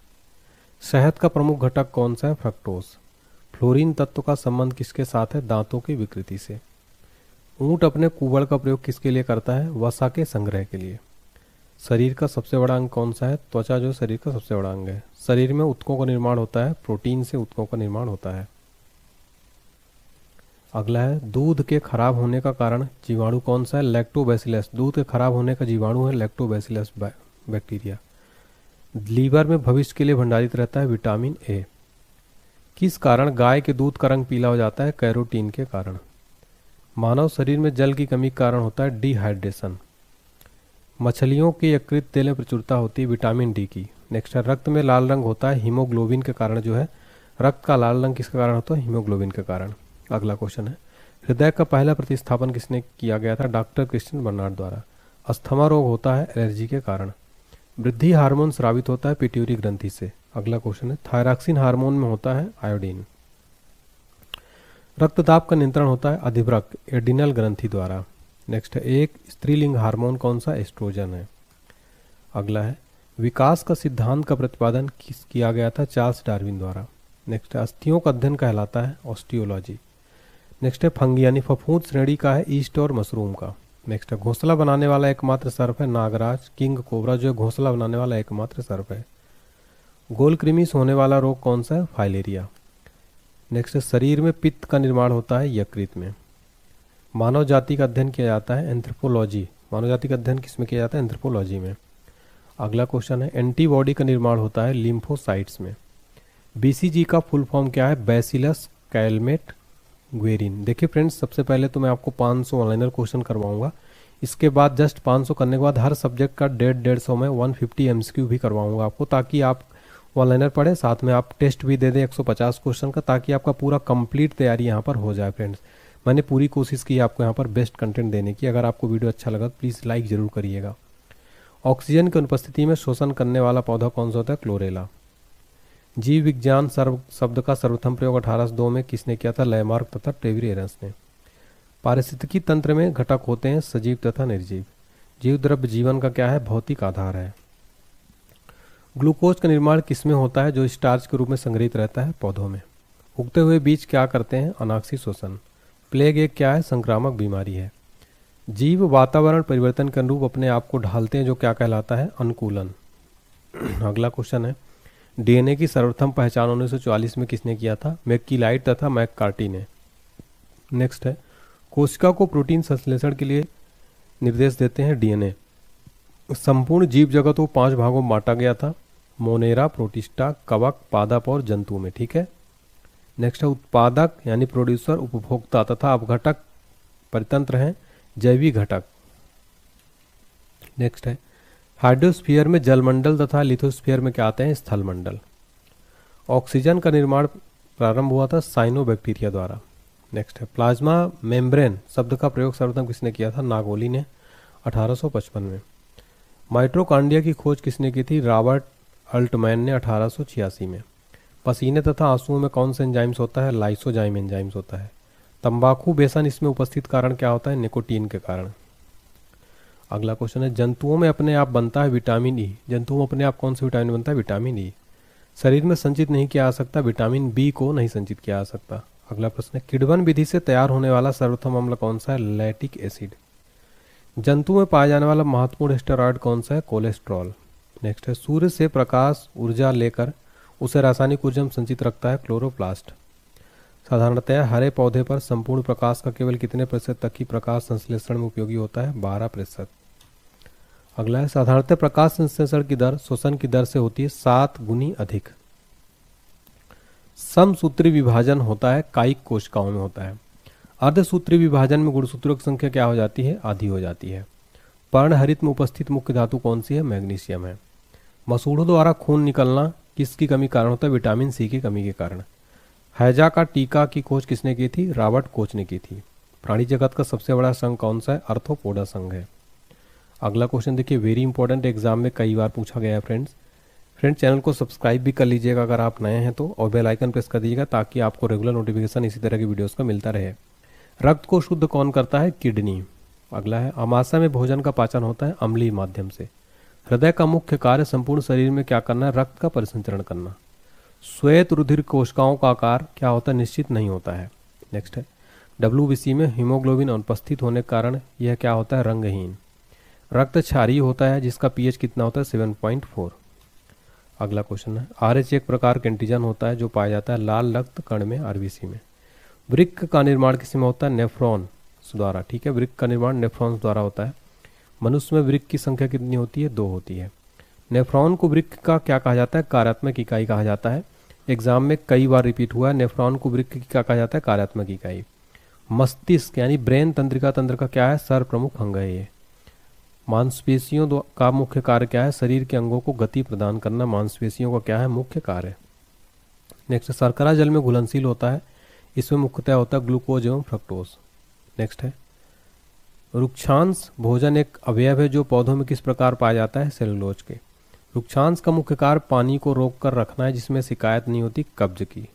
शहद का प्रमुख घटक कौन सा है? फ्रक्टोज। फ्लोरीन तत्व का संबंध किसके साथ है? दांतों की विकृति से। ऊंट अपने कुबड़ का प्रयोग किसके लिए करता है? वसा के संग्रह के लिए। शरीर का सबसे बड़ा अंग कौन सा है? त्वचा जो शरीर का सबसे बड़ा अंग है। शरीर में ऊतकों का निर्माण होता है, प्रोटीन से ऊतकों का निर्माण होता है। अगला है, दूध के खराब होने का कारण जीवाणु कौन सा है? लैक्टोबैसिलस। दूध के खराब होने का जीवाणु है लैक्टोबैसिलस बैक्टीरिया। लीवर में भविष्य के लिए भंडारित रहता है विटामिन ए। किस कारण गाय के दूध का रंग पीला हो जाता है? कैरोटीन के कारण। मानव शरीर में जल की कमी के कारण होता है डिहाइड्रेशन। मछलियों के यकृत तेल में प्रचुरता होती है विटामिन डी की। नेक्स्ट है, रक्त में लाल रंग होता है हीमोग्लोबिन के कारण जो है। रक्त का लाल रंग किसके कारण होता है? हीमोग्लोबिन के कारण। अगला क्वेश्चन है, हृदय का पहला प्रतिस्थापन किसने किया गया था? डॉक्टर क्रिश्चियन बर्नार्ड द्वारा। अस्थमा रोग होता है एलर्जी के कारण। वृद्धि हार्मोन स्रावित होता है पिट्यूटरी ग्रंथि से। अगला क्वेश्चन है, थायरॉक्सिन हार्मोन में होता है आयोडीन। रक्तदाब का नियंत्रण होता है अधिवृक्क एड्रिनल ग्रंथि द्वारा। नेक्स्ट है, एक स्त्रीलिंग हार्मोन कौन सा? एस्ट्रोजन है। अगला है, विकास का सिद्धांत का प्रतिपादन किया गया था? चार्ल्स डार्विन द्वारा। नेक्स्ट है, अस्थियों का अध्ययन कहलाता है ऑस्टियोलॉजी। नेक्स्ट है, फंगी यानी फफूंद श्रेणी का है ईस्ट और मशरूम का। नेक्स्ट है, घोंसला बनाने वाला एकमात्र सर्प है नागराज किंग कोबरा, जो घोंसला बनाने वाला एकमात्र सर्प है। गोल कृमि से होने वाला रोग कौन सा है? फाइलेरिया। नेक्स्ट है, शरीर में पित्त का निर्माण होता है यकृत में। मानव जाति का अध्ययन किया जाता है एंथ्रोपोलॉजी। मानव जाति का अध्ययन किसमें किया जाता है? एंथ्रोपोलॉजी में। अगला क्वेश्चन है, एंटीबॉडी का निर्माण होता है लिम्फोसाइट्स में। बीसीजी का फुल फॉर्म क्या है? Bacillus Calmette ग्वेरिन। देखिए फ्रेंड्स, सबसे पहले तो मैं आपको 500 ऑनलाइनर क्वेश्चन करवाऊंगा। इसके बाद जस्ट 500 करने के बाद हर सब्जेक्ट का 150 में 150 एमसीक्यू भी करवाऊंगा आपको, ताकि आप ऑनलाइनर पढ़े, साथ में आप टेस्ट भी दे दें 150 क्वेश्चन का, ताकि आपका पूरा कंप्लीट तैयारी यहाँ पर हो जाए। फ्रेंड्स मैंने पूरी कोशिश की आपको यहाँ पर बेस्ट कंटेंट देने की। अगर आपको वीडियो अच्छा लगा तो प्लीज़ लाइक ज़रूर करिएगा। ऑक्सीजन की अनुपस्थिति में शोषण करने वाला पौधा कौन सा होता है? क्लोरेला। जीव विज्ञान शब्द का सर्वप्रथम प्रयोग 1802 में किसने किया था? लैमार्क तथा टेवियरेंस ने। पारिस्थितिकी तंत्र में घटक होते हैं सजीव तथा निर्जीव। जीव द्रव्य जीवन का क्या है? भौतिक आधार है। ग्लूकोज का निर्माण किसमें होता है जो स्टार्च के रूप में संग्रहित रहता है? पौधों में। उगते हुए बीज क्या करते हैं? अनाक्षी शोषण। प्लेग एक क्या है? संक्रामक बीमारी है। जीव वातावरण परिवर्तन के अनुरूप अपने आप को ढालते हैं, जो क्या कहलाता है? अनुकूलन। अगला क्वेश्चन है, डीएनए की सर्वप्रथम पहचान 1944 में किसने किया था? मैक्कीलाइड तथा मैककार्टी ने। नेक्स्ट है, कोशिका को प्रोटीन संश्लेषण के लिए निर्देश देते हैं डीएनए। संपूर्ण जीव जगत को 5 भागों में बांटा गया था, मोनेरा, प्रोटिस्टा, कवक, पादप और जंतु में। ठीक है। नेक्स्ट है, उत्पादक यानी प्रोड्यूसर, उपभोक्ता तथा अपघटक परितंत्र हैं जैविक घटक। नेक्स्ट है, हाइड्रोस्फीयर में जलमंडल तथा लिथोस्फीयर में क्या आते हैं? स्थलमंडल। ऑक्सीजन का निर्माण प्रारंभ हुआ था साइनोबैक्टीरिया द्वारा। नेक्स्ट है, प्लाज्मा मेम्ब्रेन शब्द का प्रयोग सर्वप्रथम किसने किया था? नागोली ने 1855 में। माइटोकॉन्ड्रिया की खोज किसने की थी? रॉबर्ट अल्टमैन ने 1886 में। पसीने तथा आंसुओं में कौन सा एंजाइम्स होता है? लाइसोजाइम एंजाइम्स होता है। तंबाकू बेसन इसमें उपस्थित कारण क्या होता है? निकोटीन के कारण। अगला क्वेश्चन है, जंतुओं में अपने आप बनता है विटामिन ई। जंतुओं में अपने आप कौन सा विटामिन बनता है? Vitamin E. शरीर में संचित नहीं किया जा सकता, विटामिन बी को नहीं संचित किया जा सकता। अगला प्रश्न है, किडवन विधि से तैयार होने वाला सर्वप्रथम अम्ल कौन सा है? Lactic acid. जंतु में पाया जाने वाला महत्वपूर्ण स्टेरॉयड कौन सा है? कोलेस्ट्रॉल। नेक्स्ट है, सूर्य से प्रकाश ऊर्जा लेकर उसे रासायनिक ऊर्जा में संचित रखता है क्लोरोप्लास्ट। साधारणतया हरे पौधे पर संपूर्ण प्रकाश का केवल कितने प्रतिशत तक ही प्रकाश संश्लेषण में उपयोगी होता है? 12%। अगला है, साधारणतः प्रकाश संश्लेषण की दर श्वसन की दर से होती है 7 गुनी अधिक। समसूत्री विभाजन होता है कायिक कोशिकाओं में होता है। अर्धसूत्री विभाजन में गुणसूत्रों की संख्या क्या हो जाती है? आधी हो जाती है। पर्णहरित में उपस्थित मुख्य धातु कौन सी है? मैग्नीशियम है। मसूड़ों द्वारा खून निकलना किसकी कमी कारण होता है? विटामिन सी की कमी के कारण। हैजा का टीका की खोज किसने की थी? रॉबर्ट कोच ने की थी। प्राणी जगत का सबसे बड़ा संघ कौन सा है? आर्थ्रोपोडा संघ है। अगला क्वेश्चन देखिए, वेरी इंपॉर्टेंट, एग्जाम में कई बार पूछा गया है फ्रेंड्स। चैनल को सब्सक्राइब भी कर लीजिएगा अगर आप नए हैं तो, और बेल आइकन प्रेस कर दीजिएगा ताकि आपको रेगुलर नोटिफिकेशन इसी तरह की वीडियोस का मिलता रहे। रक्त को शुद्ध कौन करता है? किडनी। अगला है, अमाशय में भोजन का पाचन होता है अम्लीय माध्यम से। हृदय का मुख्य कार्य संपूर्ण शरीर में क्या करना है? रक्त का परिसंचरण करना। श्वेत रुधिर कोशिकाओं का आकार क्या होता है? निश्चित नहीं होता है। नेक्स्ट है, WBC में हीमोग्लोबिन अनुपस्थित होने के कारण यह क्या होता है? रंगहीन। रक्त क्षारीय होता है जिसका pH कितना होता है? 7.4। अगला क्वेश्चन है, RH एक प्रकार का एंटीजन होता है जो पाया जाता है लाल रक्त कण में, RBC में। वृक्क का निर्माण किसमें होता है? नेफ्रॉन द्वारा। ठीक है, वृक्क का निर्माण नेफ्रॉन्स द्वारा होता है। मनुष्य में वृक्क की संख्या कितनी होती है? 2 होती है। नेफ्रॉन को वृक्क का क्या कहा जाता है? कार्यात्मक इकाई कहा जाता है। एग्जाम में कई बार रिपीट हुआ है, नेफ्रॉन को वृक्क की क्या कहा जाता है? कार्यात्मक इकाई। मस्तिष्क यानी ब्रेन तंत्रिका तंत्र का क्या है? सर्वप्रमुख अंग है ये। मांसपेशियों का मुख्य कार्य क्या है? शरीर के अंगों को गति प्रदान करना मांसपेशियों का क्या है? मुख्य कार्य। नेक्स्ट, शर्करा जल में घुलनशील होता है, इसमें मुख्यतः होता है ग्लूकोज एवं फ्रक्टोज। नेक्स्ट है, रुक्षांश भोजन एक अवयव है जो पौधों में किस प्रकार पाया जाता है? सेलुलोज के। रुक्षांश का मुख्य कार्य पानी को रोक कर रखना है जिसमें शिकायत नहीं होती कब्ज की।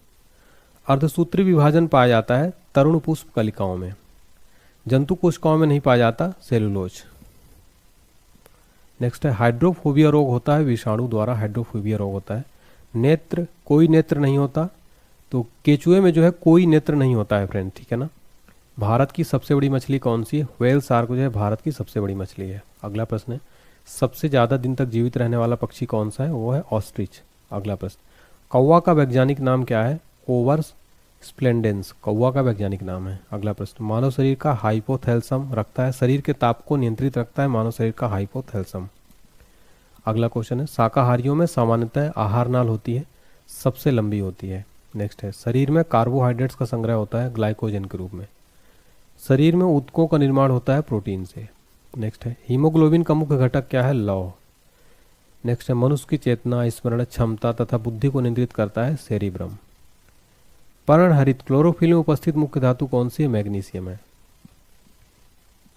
अर्धसूत्री विभाजन पाया जाता है तरुण पुष्प कलिकाओं में। जंतु कोशिकाओं में नहीं पाया जाता सेलुलोज। नेक्स्ट है, हाइड्रोफोबिया रोग होता है विषाणु द्वारा, हाइड्रोफोबिया रोग होता है। नेत्र, कोई नेत्र नहीं होता, तो केचुए में जो है कोई नेत्र नहीं होता है फ्रेंड, ठीक है ना। भारत की सबसे बड़ी मछली कौन सी है? व्हेल शार्क जो है भारत की सबसे बड़ी मछली है। अगला प्रश्न है, सबसे ज़्यादा दिन तक जीवित रहने वाला पक्षी कौन सा है? वो है ऑस्ट्रिच। अगला प्रश्न, कौवा का वैज्ञानिक नाम क्या है? ओवर्स स्प्लेंडेंस कौवा का वैज्ञानिक नाम है। अगला प्रश्न, मानव शरीर का हाइपोथैलेमस रखता है, शरीर के ताप को नियंत्रित रखता है मानव शरीर का हाइपोथैलेमस। अगला क्वेश्चन है, शाकाहारियों में सामान्यतः आहार नाल होती है, सबसे लंबी होती है। नेक्स्ट है, शरीर में कार्बोहाइड्रेट्स का संग्रह होता है ग्लाइकोजन के रूप में। शरीर में ऊतकों का निर्माण होता है प्रोटीन से। नेक्स्ट है, हीमोग्लोबिन का मुख्य घटक क्या है? लौह। नेक्स्ट है, मनुष्य की चेतना, स्मरण क्षमता तथा बुद्धि को नियंत्रित करता है सेरिब्रम। पर्णहरित क्लोरोफिल में उपस्थित मुख्य धातु कौन सी है? मैग्नीशियम है।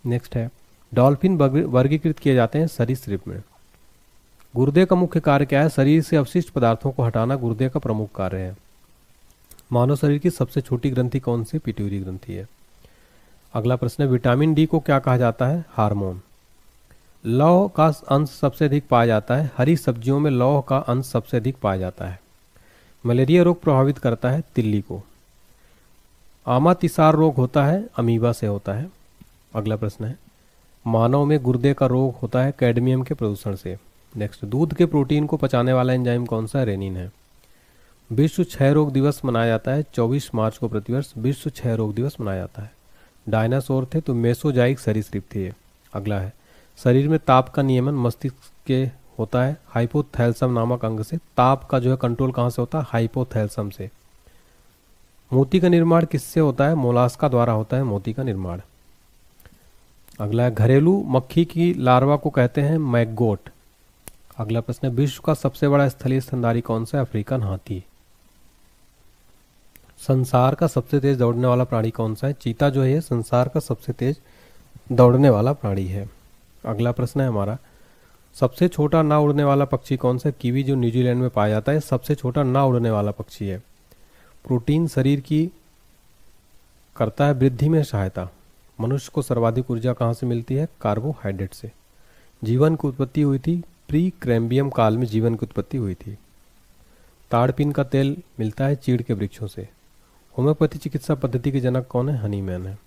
नेक्स्ट है, डॉल्फिन वर्गीकृत किए जाते हैं सरीसृप में। गुर्दे का मुख्य कार्य क्या है? शरीर से अवशिष्ट पदार्थों को हटाना गुर्दे का प्रमुख कार्य है। मानव शरीर की सबसे छोटी ग्रंथि कौन सी? पिट्यूटरी ग्रंथि है। अगला प्रश्न है, विटामिन डी को क्या कहा जाता है? हार्मोन। लौह का अंश सबसे अधिक पाया जाता है, हरी सब्जियों में लौह का अंश सबसे अधिक पाया जाता है। मलेरिया रोग प्रभावित करता है तिल्ली को। आमातिसार रोग होता है अमीबा से होता है। अगला प्रश्न है, मानव में गुर्दे का रोग होता है कैडमियम के प्रदूषण से। नेक्स्ट, दूध के प्रोटीन को पचाने वाला एंजाइम कौन सा है? रेनिन है। विश्व क्षय रोग दिवस मनाया जाता है 24 मार्च को प्रतिवर्ष विश्व क्षय रोग दिवस मनाया जाता है। डायनासोर थे तो मेसोजाइक सरीसृप थे ये। अगला है, शरीर में ताप का नियमन मस्तिष्क के होता है हाइपोथैलेमस नामक अंग से। ताप का जो है कंट्रोल कहाँ से होता है? हाइपोथैलेमस से। मोती का निर्माण किससे होता है? मोलास्का द्वारा होता है मोती का निर्माण। अगला है, घरेलू मक्खी की लार्वा को कहते हैं मैगगोट। अगला प्रश्न है, विश्व का सबसे बड़ा स्थलीय स्तनधारी कौन सा है? अफ्रीकन हाथी। संसार का सबसे तेज दौड़ने वाला प्राणी कौन सा है? चीता जो है ये संसार का सबसे तेज दौड़ने वाला प्राणी है। अगला प्रश्न है हमारा, सबसे छोटा ना उड़ने वाला पक्षी कौन सा है? कीवी जो न्यूजीलैंड में पाया जाता है सबसे छोटा ना उड़ने वाला पक्षी है। प्रोटीन शरीर की करता है वृद्धि में सहायता। मनुष्य को सर्वाधिक ऊर्जा कहाँ से मिलती है? कार्बोहाइड्रेट से। जीवन की उत्पत्ति हुई थी प्री कैम्बियम काल में, जीवन की उत्पत्ति हुई थी। ताड़पीन का तेल मिलता है चीड़ के वृक्षों से। होम्योपैथी चिकित्सा पद्धति के जनक कौन है? हनीमैन है।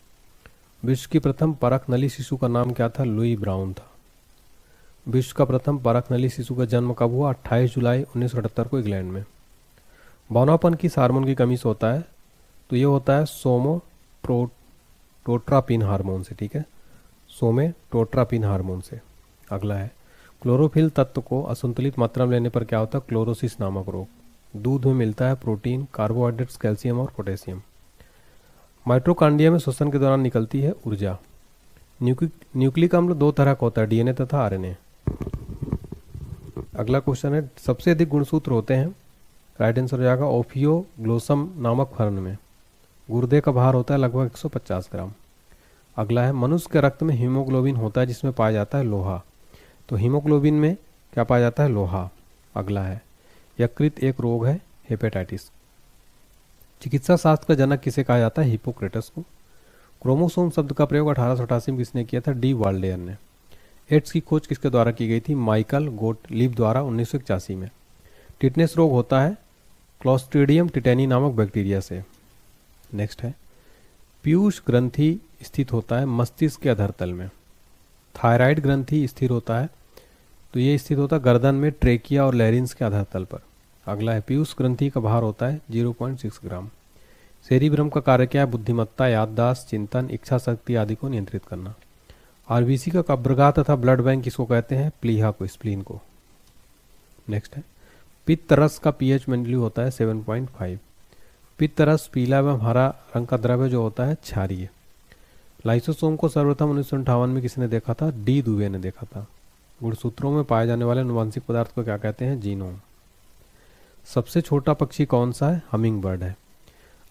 विश्व की प्रथम परख नली शिशु का नाम क्या था? लुई ब्राउन था। विश्व का प्रथम परख नली शिशु का जन्म कब हुआ? 28 जुलाई 1978 को इंग्लैंड में। बौनापन किस हार्मोन की कमी से होता है? तो ये होता है सोमेटोट्रोपिन हार्मोन से। ठीक है, सोमेटोट्रोपिन हार्मोन से। अगला है, क्लोरोफिल तत्व को असंतुलित मात्रा में लेने पर क्या होता है? क्लोरोसिस नामक रोग। दूध में मिलता है प्रोटीन, कार्बोहाइड्रेट्स, कैल्शियम और पोटेशियम। माइटोकॉन्ड्रिया में श्वसन के दौरान निकलती है ऊर्जा। न्यूक्लिक अम्ल दो तरह का होता है, डीएनए तथा आरएनए। अगला क्वेश्चन है, सबसे अधिक गुणसूत्र होते हैं? राइट आंसर हो जाएगा ओफियोग्लोसम नामक फर्न में। गुर्दे का भार होता है लगभग 150 ग्राम। अगला है, मनुष्य के रक्त में हीमोग्लोबिन होता है जिसमें पाया जाता है लोहा। तो हीमोग्लोबिन में क्या पाया जाता है? लोहा। अगला है, यकृत एक रोग है, हेपेटाइटिस। चिकित्सा शास्त्र का जनक किसे कहा जाता है? हिप्पोक्रेटस को। क्रोमोसोम शब्द का प्रयोग 1888 में किसने किया था? डी वाल्डेयर ने। एड्स की खोज किसके द्वारा की गई थी? माइकल गोटलीब द्वारा 1981 में। टिटनेस रोग होता है क्लोस्ट्रीडियम टिटेनी नामक बैक्टीरिया से। नेक्स्ट है, पीयूष ग्रंथि स्थित होता है मस्तिष्क के अधरतल में। थायराइड ग्रंथि स्थिर होता है, तो ये स्थित होता है गर्दन में, ट्रेकिया और लैरिंस के अधरतल पर। अगला है, पीयूष ग्रंथि का भार होता है 0.6 ग्राम। सेरिब्रम का कार्य क्या है? बुद्धिमत्ता, याददाश्त, चिंतन, इच्छा शक्ति आदि को नियंत्रित करना। आरबीसी का कब्रगाह तथा ब्लड बैंक किसको कहते हैं? प्लीहा को, स्प्लीन को। नेक्स्ट है, पित्त रस का पीएच वैल्यू होता है 7.5। पित्त रस पीला एवं हरा रंग का द्रव्य जो होता है क्षारीय। लाइसोसोम को सर्वप्रथम 1958 में किसने देखा था? डी दुबे ने देखा था। गुणसूत्रों में पाए जाने वाले अनुवांशिक पदार्थ को क्या कहते हैं? जीनोम। सबसे छोटा पक्षी कौन सा है? हमिंग बर्ड है।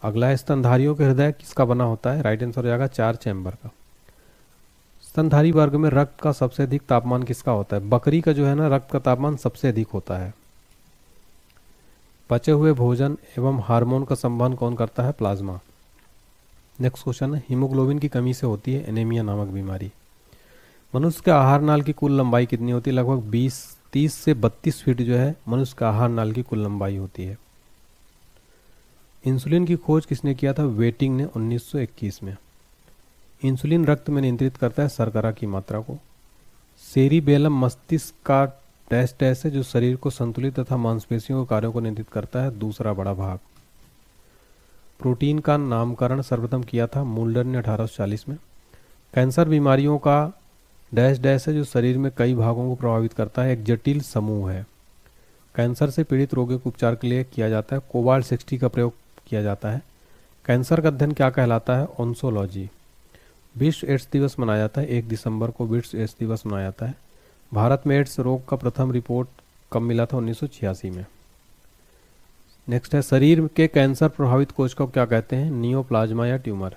अगला है, स्तनधारियों के हृदय किसका बना होता है? राइट आंसर हो जाएगा 4 चैम्बर का। स्तनधारी वर्ग में रक्त का सबसे अधिक तापमान किसका होता है? बकरी का जो है ना रक्त का तापमान सबसे अधिक होता है। पचे हुए भोजन एवं हार्मोन का संवहन कौन करता है? प्लाज्मा। नेक्स्ट क्वेश्चन है, हीमोग्लोबिन की कमी से होती है एनीमिया नामक बीमारी। मनुष्य के आहार नाल की कुल लंबाई कितनी होती है? लगभग 30 से 32 फीट जो है मनुष्य का आहार नाल की कुल लंबाई होती है। इंसुलिन की खोज किसने किया था? वेटिंग ने 1921 में। इंसुलिन रक्त में नियंत्रित करता है शर्करा की मात्रा को। सेरिबेलम मस्तिष्क का डैश डैश है जो शरीर को संतुलित तथा मांसपेशियों के कार्यों को नियंत्रित करता है, दूसरा बड़ा भाग। प्रोटीन का नामकरण सर्वप्रथम किया था मुल्डर ने 1840 में। कैंसर बीमारियों का डैश डैश है जो शरीर में कई भागों को प्रभावित करता है, एक जटिल समूह है। कैंसर से पीड़ित रोगियों के उपचार के लिए किया जाता है कोबाल्ट 60 का प्रयोग किया जाता है। कैंसर का अध्ययन क्या कहलाता है? ओंसोलॉजी। विश्व एड्स दिवस मनाया जाता है 1 दिसंबर को, विश्व एड्स दिवस मनाया जाता है। भारत में एड्स रोग का प्रथम रिपोर्ट कब मिला था? 1986 में। नेक्स्ट है, शरीर के कैंसर प्रभावित कोश को क्या कहते हैं? नियोप्लाज्मा या ट्यूमर।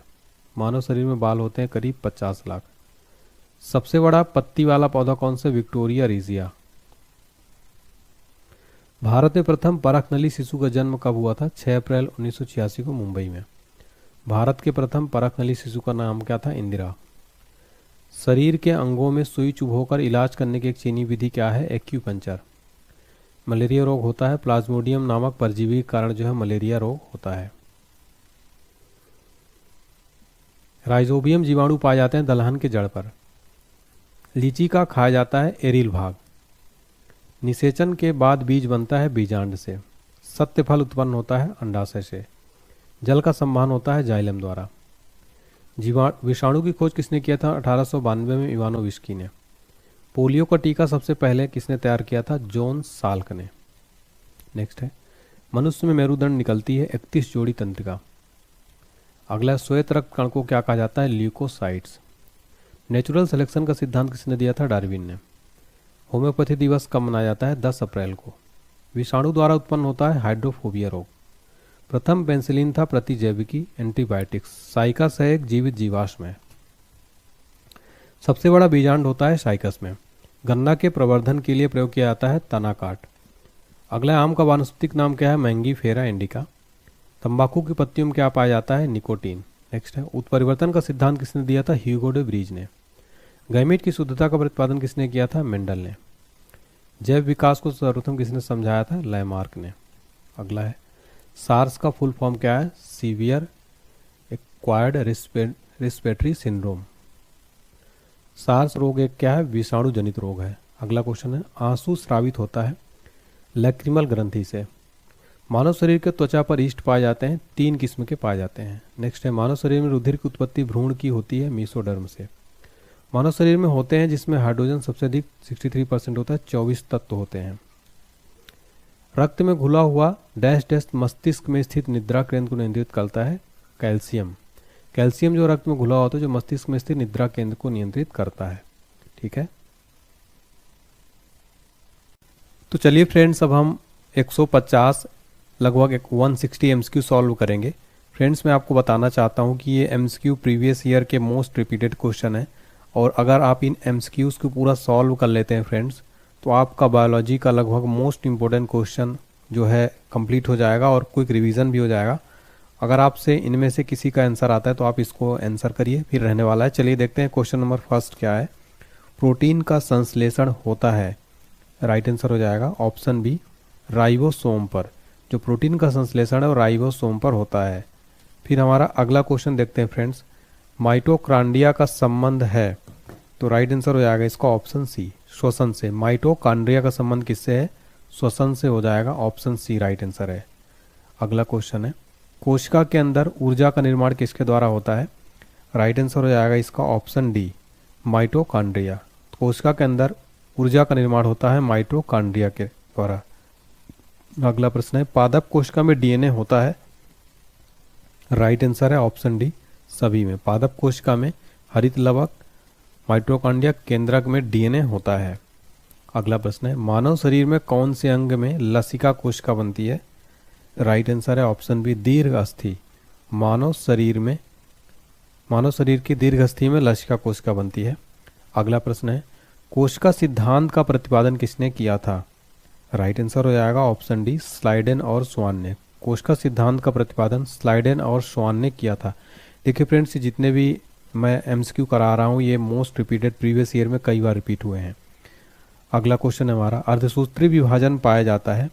मानव शरीर में बाल होते हैं करीब 50 लाख। सबसे बड़ा पत्ती वाला पौधा कौन सा? Victoria regia. भारत में प्रथम परख नली शिशु का जन्म कब हुआ था? 6 अप्रैल 1986 को मुंबई में। भारत के प्रथम परख नली शिशु का नाम क्या था? इंदिरा। शरीर के अंगों में सुई चुभोकर इलाज करने की एक चीनी विधि क्या है? एक्यूपंक्चर। मलेरिया रोग होता है प्लाज्मोडियम नामक परजीवी के कारण जो है मलेरिया रोग होता है। राइजोबियम जीवाणु पाए जाते हैं दलहन के जड़ पर। लीची का खाया जाता है एरिल भाग। निषेचन के बाद बीज बनता है बीजांड से। सत्य फल उत्पन्न होता है अंडाशय से। जल का संवहन होता है जाइलम द्वारा। विषाणु की खोज किसने किया था? 1892 में इवानोविस्की ने। पोलियो का टीका सबसे पहले किसने तैयार किया था? जॉन साल्क ने। नेक्स्ट है, मनुष्य में मेरुदंड निकलती है 31 जोड़ी तंत्रिका। अगला, श्वेत रक्त कण को क्या कहा जाता है? ल्यूकोसाइट्स। नेचुरल सिलेक्शन का सिद्धांत किसने दिया था? डार्विन ने। होम्योपैथी दिवस कब मनाया जाता है? 10 अप्रैल को। विषाणु द्वारा उत्पन्न होता है हाइड्रोफोबिया रोग। प्रथम पेंसिलिन था प्रतिजैविकी एंटीबायोटिक्स। साइकस है एक जीवित जीवाश्म है। सबसे बड़ा बीजांड होता है साइकस में। गन्ना के प्रवर्धन के लिए प्रयोग किया जाता है तनाकाट। अगला, आम का वानस्पतिक नाम क्या है? Mangifera indica. तंबाकू की पत्तियों में क्या पाया जाता है? निकोटीन। नेक्स्ट है, उत्परिवर्तन का सिद्धांत किसने दिया था? ह्यूगो डे व्रीज ने। गैमीट की शुद्धता का प्रतिपादन किसने किया था? मेंडल ने। जैव विकास को सर्वप्रथम किसने समझाया था? लैमार्क ने। अगला है, सार्स का फुल फॉर्म क्या है? Severe acquired respiratory syndrome. SARS रोग एक क्या है? विषाणु जनित रोग है। अगला क्वेश्चन है, आंसू स्रावित होता है लैक्रिमल ग्रंथि से। मानव शरीर के त्वचा पर ईस्ट पाए जाते हैं, 3 किस्म के पाए जाते हैं। नेक्स्ट है, मानव शरीर में रुधिर की उत्पत्ति भ्रूण की होती है मेसोडर्म से। मानव शरीर में होते हैं जिसमें हाइड्रोजन सबसे अधिक 63% होता है, 24 तत्व होते हैं। रक्त में घुला हुआ डैश डैश मस्तिष्क में स्थित निद्रा केंद्र को नियंत्रित करता है कैल्शियम। कैल्शियम जो रक्त में घुला होता है जो मस्तिष्क में स्थित निद्रा केंद्र को नियंत्रित करता है। ठीक है, तो चलिए फ्रेंड्स, अब हम 150 लगभग 160 एमसीक्यू सॉल्व करेंगे। फ्रेंड्स, मैं आपको बताना चाहता हूं कि ये एमसीक्यू प्रीवियस ईयर के मोस्ट रिपीटेड क्वेश्चन है, और अगर आप इन एमसीक्यूज को पूरा सॉल्व कर लेते हैं फ्रेंड्स, तो आपका बायोलॉजी का लगभग मोस्ट इंपॉर्टेंट क्वेश्चन जो है कंप्लीट हो जाएगा और क्विक रिवीजन भी हो जाएगा। अगर आपसे इनमें से किसी का आंसर आता है तो आप इसको आंसर करिए, फिर रहने वाला है। चलिए देखते हैं क्वेश्चन नंबर फर्स्ट क्या है। प्रोटीन का संश्लेषण होता है, राइट आंसर हो जाएगा ऑप्शन बी, राइबोसोम पर। जो प्रोटीन का संश्लेषण है वो राइबोसोम पर होता है। फिर हमारा अगला क्वेश्चन देखते हैं फ्रेंड्स, माइटोकॉन्ड्रिया का संबंध है, तो राइट आंसर हो जाएगा इसका ऑप्शन सी, श्वसन से। माइटोकॉन्ड्रिया का संबंध किससे है? श्वसन से हो जाएगा, ऑप्शन सी राइट आंसर है। अगला क्वेश्चन है, कोशिका के अंदर ऊर्जा का निर्माण किसके द्वारा होता है? राइट आंसर हो जाएगा इसका ऑप्शन डी, माइटोकॉन्ड्रिया। कोशिका के अंदर ऊर्जा का निर्माण होता है माइटोकॉन्ड्रिया के द्वारा। अगला प्रश्न है, पादप कोशिका में डीएनए होता है? राइट आंसर है ऑप्शन डी, सभी में। पादप कोशिका में हरित लवक, माइटोकॉन्ड्रिया केंद्रक में डीएनए होता है। अगला प्रश्न है, मानव शरीर में कौन से अंग में लसिका कोशिका बनती है? राइट आंसर है ऑप्शन बी, दीर्घ अस्थि। मानव शरीर की दीर्घ अस्थि में लसिका कोशिका बनती है। अगला प्रश्न है, कोशिका सिद्धांत का प्रतिपादन किसने किया था? राइट आंसर हो जाएगा ऑप्शन डी, स्लाइडेन और स्वान ने। कोशिका सिद्धांत का प्रतिपादन स्लाइडेन और स्वान ने किया था। देखिए फ्रेंड्स, जितने भी मैं एमसीक्यू करा रहा हूँ ये मोस्ट रिपीटेड प्रीवियस ईयर में कई बार रिपीट हुए हैं। अगला क्वेश्चन है हमारा, अर्धसूत्री विभाजन पाया जाता है?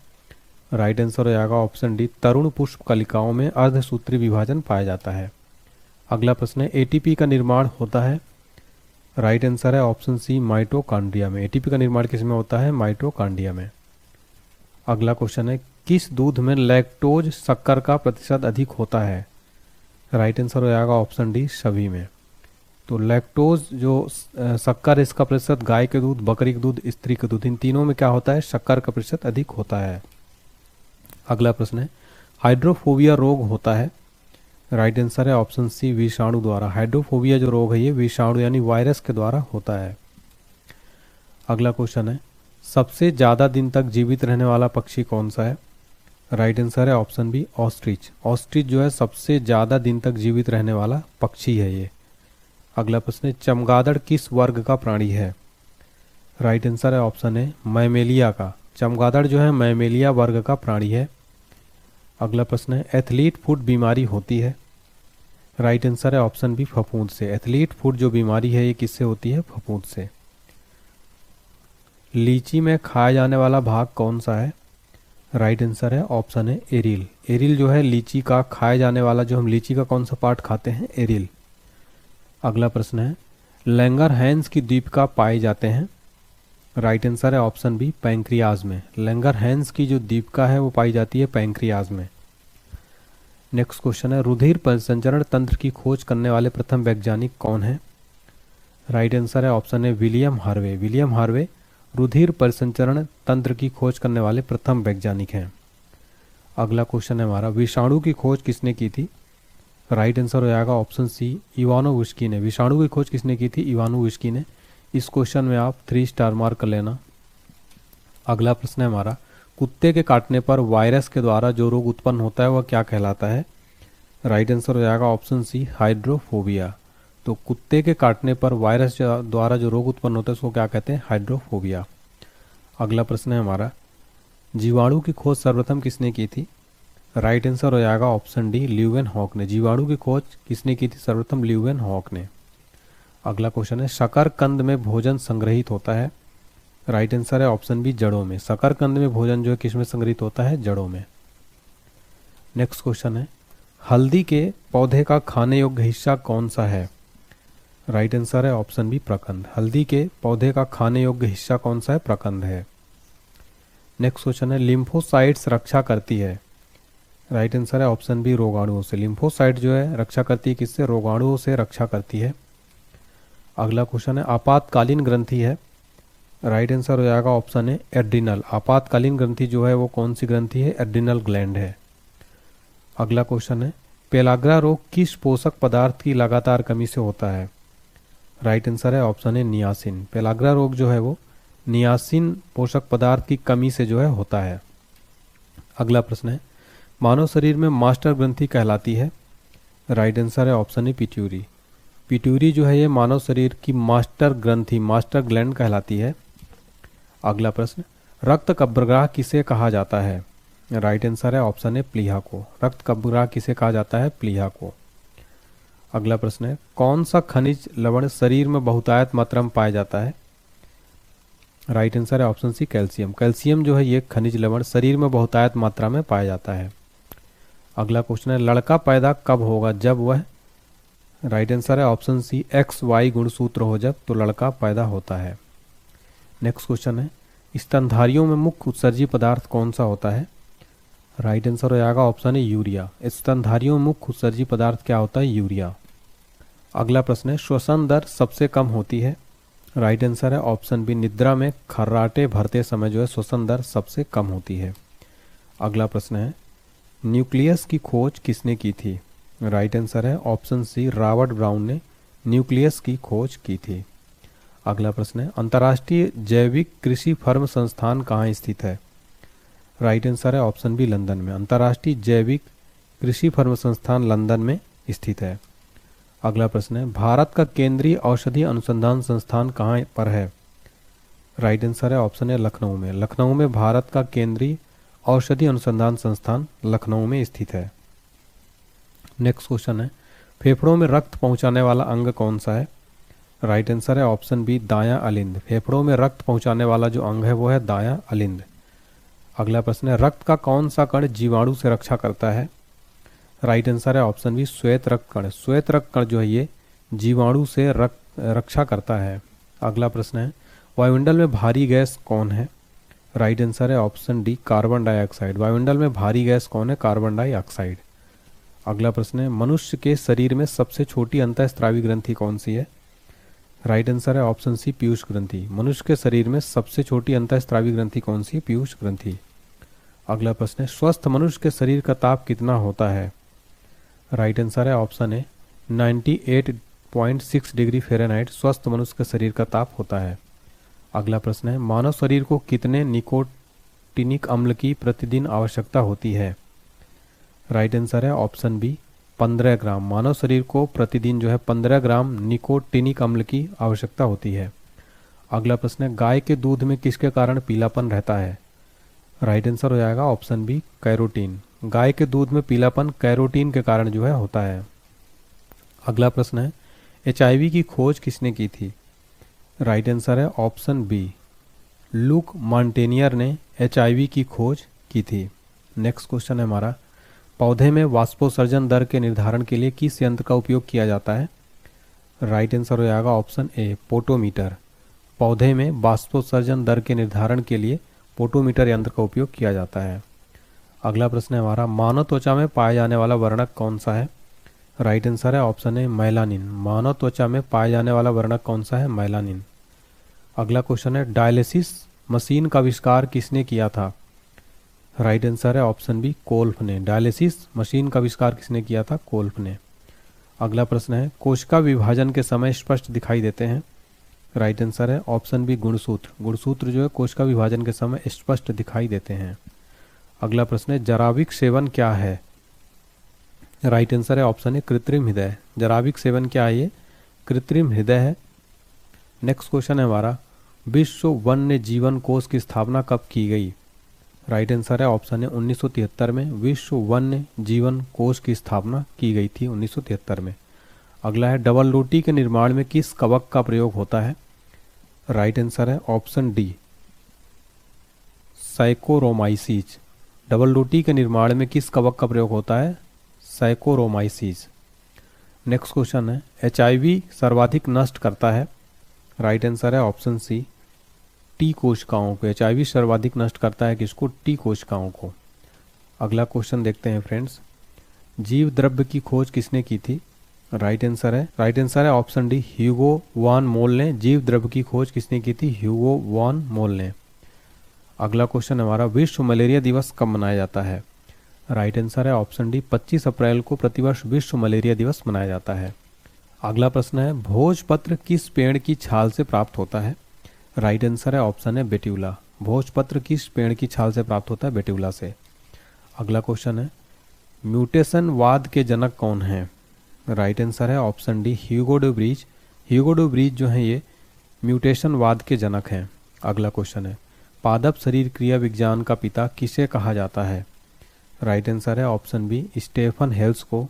राइट आंसर हो जाएगा ऑप्शन डी, तरुण पुष्प कलिकाओं में अर्धसूत्री विभाजन पाया जाता है। अगला प्रश्न है, एटीपी का निर्माण होता है? राइट आंसर है ऑप्शन सी, माइटोकॉन्ड्रिया में। एटीपी का निर्माण किसमें होता है? माइटोकॉन्ड्रिया में। अगला क्वेश्चन है, किस दूध में लैक्टोज शक्कर का प्रतिशत अधिक होता है? राइट आंसर हो जाएगा ऑप्शन डी, सभी में। तो लैक्टोज जो शक्कर, इसका प्रतिशत गाय के दूध, बकरी के दूध, स्त्री के दूध, इन तीनों में क्या होता है? शक्कर का प्रतिशत अधिक होता है। अगला प्रश्न है, हाइड्रोफोबिया रोग होता है? राइट आंसर है ऑप्शन सी, विषाणु द्वारा। हाइड्रोफोबिया जो रोग है ये विषाणु यानी वायरस के द्वारा होता है। अगला क्वेश्चन है, सबसे ज्यादा दिन तक जीवित रहने वाला पक्षी कौन सा है? राइट आंसर है ऑप्शन बी, ऑस्ट्रिच। ऑस्ट्रिच जो है सबसे ज्यादा दिन तक जीवित रहने वाला पक्षी है ये। अगला प्रश्न है, चमगादड़ किस वर्ग का प्राणी है? राइट आंसर है ऑप्शन ए, मैमेलिया का। चमगादड़ जो है मैमेलिया वर्ग का प्राणी है। अगला प्रश्न है, एथलीट फुट बीमारी होती है? राइट आंसर है ऑप्शन बी, फफूंद से। एथलीट फुट जो बीमारी है ये किससे होती है? फफूंद से। लीची में खाया जाने वाला भाग कौन सा है? राइट आंसर है ऑप्शन है, एरिल। एरिल जो है लीची का खाया जाने वाला, जो हम लीची का कौन सा पार्ट खाते हैं? एरिल। अगला प्रश्न है, लैंगरहैंस की द्वीपिका पाए जाते हैं? राइट आंसर है ऑप्शन बी पैंक्रियाज में। लैंगरहैंस की जो द्वीपिका है वो पाई जाती है पैंक्रियाज में। नेक्स्ट क्वेश्चन है, रुधिर परिसंचरण तंत्र की खोज करने वाले प्रथम वैज्ञानिक कौन है? राइट आंसर है ऑप्शन है विलियम हार्वे। विलियम हार्वे रुधिर परिसंचरण तंत्र की खोज करने वाले प्रथम वैज्ञानिक हैं। अगला क्वेश्चन है हमारा, विषाणु की खोज किसने की थी? राइट आंसर हो जाएगा ऑप्शन सी इवानोविस्की ने। विषाणु की खोज किसने की थी? इवानोविस्की ने। इस क्वेश्चन में आप 3 स्टार मार्क कर लेना। अगला प्रश्न है हमारा, कुत्ते के काटने पर वायरस के द्वारा जो रोग उत्पन्न होता है वह क्या कहलाता है? राइट आंसर हो जाएगा ऑप्शन सी हाइड्रोफोबिया। तो कुत्ते के काटने पर वायरस द्वारा जो रोग उत्पन्न होता है उसको क्या कहते हैं? हाइड्रोफोबिया। अगला प्रश्न है हमारा, जीवाणु की खोज सर्वप्रथम किसने की थी? राइट आंसर हो जाएगा ऑप्शन डी ल्यूवेनहॉक ने। जीवाणु की खोज किसने की थी सर्वप्रथम? ल्यूवेनहॉक ने। अगला क्वेश्चन है, शकरकंद में भोजन संग्रहित होता है? राइट आंसर है ऑप्शन बी जड़ों में। शकरकंद में भोजन जो है किसमें संग्रहित होता है? जड़ों में। नेक्स्ट क्वेश्चन है, हल्दी के पौधे का खाने योग्य हिस्सा कौन सा है? राइट आंसर है ऑप्शन बी प्रकंद। हल्दी के पौधे का खाने योग्य हिस्सा कौन सा है? प्रकंद है। नेक्स्ट क्वेश्चन है, लिम्फोसाइट्स रक्षा करती है? राइट आंसर है ऑप्शन बी रोगाणुओं से। लिम्फोसाइट जो है रक्षा करती है किससे? रोगाणुओं से रक्षा करती है। अगला क्वेश्चन है, आपातकालीन ग्रंथि है? राइट आंसर हो जाएगा ऑप्शन है एड्रिनल। आपातकालीन ग्रंथि जो है वो कौन सी ग्रंथि है? एड्रिनल ग्लैंड है। अगला क्वेश्चन है, पेलाग्रा रोग किस पोषक पदार्थ की लगातार कमी से होता है? राइट आंसर है ऑप्शन है नियासिन। पेलाग्रा रोग जो है वो नियासिन पोषक पदार्थ की कमी से जो है होता है। अगला प्रश्न है, मानव शरीर में मास्टर ग्रंथि कहलाती है? राइट आंसर है ऑप्शन है पिट्यूरी। पिट्यूरी जो है ये मानव शरीर की मास्टर ग्रंथि, मास्टर ग्लैंड कहलाती है। अगला प्रश्न, रक्त कब्रगाह किसे कहा जाता है? राइट आंसर है ऑप्शन है प्लीहा को। रक्त कब्रगाह किसे कहा जाता है? प्लीहा को। अगला प्रश्न है, कौन सा खनिज लवण शरीर में बहुतायत मात्रा में पाया जाता है? राइट आंसर है ऑप्शन सी कैल्शियम। कैल्शियम जो है ये खनिज लवण शरीर में बहुतायत मात्रा में पाया जाता है। अगला क्वेश्चन है, लड़का पैदा कब होगा? जब वह? राइट आंसर है ऑप्शन सी XY गुणसूत्र हो जब तो लड़का पैदा होता है। नेक्स्ट क्वेश्चन है, स्तनधारियों में मुख्य उत्सर्जी पदार्थ कौन सा होता है? राइट आंसर हो जाएगा ऑप्शन है यूरिया। स्तनधारियों में मुख्य उत्सर्जी पदार्थ क्या होता है? यूरिया। अगला प्रश्न है, श्वसन दर सबसे कम होती है? राइट आंसर है ऑप्शन बी निद्रा में खर्राटे भरते समय जो है श्वसन दर सबसे कम होती है। अगला प्रश्न है, न्यूक्लियस की खोज किसने की थी? राइट आंसर है ऑप्शन सी रॉबर्ट ब्राउन ने न्यूक्लियस की खोज की थी। अगला प्रश्न है, अंतर्राष्ट्रीय जैविक कृषि फर्म संस्थान कहाँ स्थित है? राइट आंसर है ऑप्शन बी लंदन में। अंतर्राष्ट्रीय जैविक कृषि फर्म संस्थान लंदन में स्थित है। अगला प्रश्न है, भारत का केंद्रीय औषधि अनुसंधान संस्थान कहाँ पर है? राइट आंसर है ऑप्शन है लखनऊ में। लखनऊ में भारत का केंद्रीय औषधि अनुसंधान संस्थान लखनऊ में स्थित है। नेक्स्ट क्वेश्चन है, फेफड़ों में रक्त पहुंचाने वाला अंग कौन सा है? राइट आंसर है ऑप्शन बी दायां अलिंद। फेफड़ों में रक्त पहुंचाने वाला जो अंग है वो है दायां अलिंद। अगला प्रश्न है, रक्त का कौन सा कण जीवाणु से रक्षा करता है? राइट आंसर है ऑप्शन बी श्वेत रक्त कण। श्वेत रक्त कण जो है ये जीवाणु से रक्षा करता है। अगला प्रश्न है, वायुमंडल में भारी गैस कौन है? राइट आंसर है ऑप्शन डी कार्बन डाइऑक्साइड। वायुमंडल में भारी गैस कौन है? Carbon dioxide. अगला प्रश्न है, मनुष्य के शरीर में सबसे छोटी अंतःस्रावी ग्रंथि कौन सी है? राइट आंसर है ऑप्शन सी पीयूष ग्रंथि। मनुष्य के शरीर में सबसे छोटी अंतःस्रावी ग्रंथि कौन सी है? पीयूष ग्रंथि। अगला प्रश्न है, स्वस्थ मनुष्य के शरीर का ताप कितना होता है? राइट आंसर है ऑप्शन है 98.6 डिग्री फ़ारेनहाइट स्वस्थ मनुष्य के शरीर का ताप होता है। अगला प्रश्न है, मानव शरीर को कितने निकोटिनिक अम्ल की प्रतिदिन आवश्यकता होती है? राइट आंसर है ऑप्शन बी 15 ग्राम। मानव शरीर को प्रतिदिन जो है 15 ग्राम निकोटिनिक अम्ल की आवश्यकता होती है। अगला प्रश्न है, गाय के दूध में किसके कारण पीलापन रहता है? राइट आंसर हो जाएगा ऑप्शन बी कैरोटीन। गाय के दूध में पीलापन कैरोटीन के कारण जो है होता है। अगला प्रश्न है, HIV की खोज किसने की थी? राइट आंसर है ऑप्शन बी लुक मॉन्टेनियर ने HIV की खोज की थी। नेक्स्ट क्वेश्चन है हमारा, पौधे में वाष्पोत्सर्जन दर के निर्धारण के लिए किस यंत्र का उपयोग किया जाता है? राइट आंसर हो जाएगा ऑप्शन ए पोटोमीटर। पौधे में बाष्पोत्सर्जन दर के निर्धारण के लिए पोटोमीटर यंत्र का उपयोग किया जाता है। अगला प्रश्न है हमारा, मानव त्वचा में पाया जाने वाला वर्णक कौन सा है? राइट आंसर है ऑप्शन ए मेलानिन। मानव त्वचा में पाया जाने वाला वर्णक कौन सा है? मेलानिन। अगला क्वेश्चन है, डायलिसिस मशीन का आविष्कार किसने किया था? राइट आंसर है ऑप्शन बी कोल्फ ने। डायलिसिस मशीन का आविष्कार किसने किया था? कोल्फ ने। अगला प्रश्न है, कोशिका विभाजन के समय स्पष्ट दिखाई देते हैं? राइट आंसर है ऑप्शन बी गुणसूत्र। गुणसूत्र जो है कोशिका विभाजन के समय स्पष्ट दिखाई देते हैं। अगला प्रश्न है, जराविक सेवन क्या है? राइट आंसर है ऑप्शन ए कृत्रिम हृदय। जराविक सेवन क्या है? ये कृत्रिम हृदय है। नेक्स्ट क्वेश्चन है हमारा, विश्व वन्य जीवन कोष की स्थापना कब की गई? राइट आंसर है ऑप्शन है 1973 में विश्व वन्य जीवन कोष की स्थापना की गई थी 1973 में। अगला है, डबल रोटी के निर्माण में किस कवक का प्रयोग होता है? राइट आंसर है ऑप्शन डी साइकोरोमाइसिस। डबल रोटी के निर्माण में किस कवक का प्रयोग होता है? साइकोरोमाइसिस। नेक्स्ट क्वेश्चन है, एचआईवी सर्वाधिक नष्ट करता है? राइट आंसर है ऑप्शन सी टी कोशिकाओं को। एचआईवी सर्वाधिक नष्ट करता है किसको? टी कोशिकाओं को। अगला क्वेश्चन देखते हैं फ्रेंड्स, जीव द्रव्य की खोज किसने की थी? राइट आंसर है ऑप्शन डी ह्यूगो वॉन मोल ने। जीव द्रव्य की खोज किसने की थी? ह्यूगो वॉन मोल ने। अगला क्वेश्चन हमारा, विश्व मलेरिया दिवस कब मनाया जाता है? राइट आंसर है ऑप्शन डी 25 अप्रैल को प्रतिवर्ष विश्व मलेरिया दिवस मनाया जाता है। अगला प्रश्न है, भोजपत्र किस पेड़ की छाल से प्राप्त होता है? राइट आंसर है ऑप्शन है बेट्यूला। भोजपत्र किस पेड़ की छाल से प्राप्त होता है? बेट्यूला से। अगला क्वेश्चन है, म्यूटेशनवाद के जनक कौन है? राइट आंसर है option D Hugo de Vries. Hugo de Vries जो है ये म्यूटेशनवाद के जनक हैं। अगला क्वेश्चन है, पादप शरीर क्रिया विज्ञान का पिता किसे कहा जाता है? राइट आंसर है ऑप्शन बी स्टेफन हेल्स को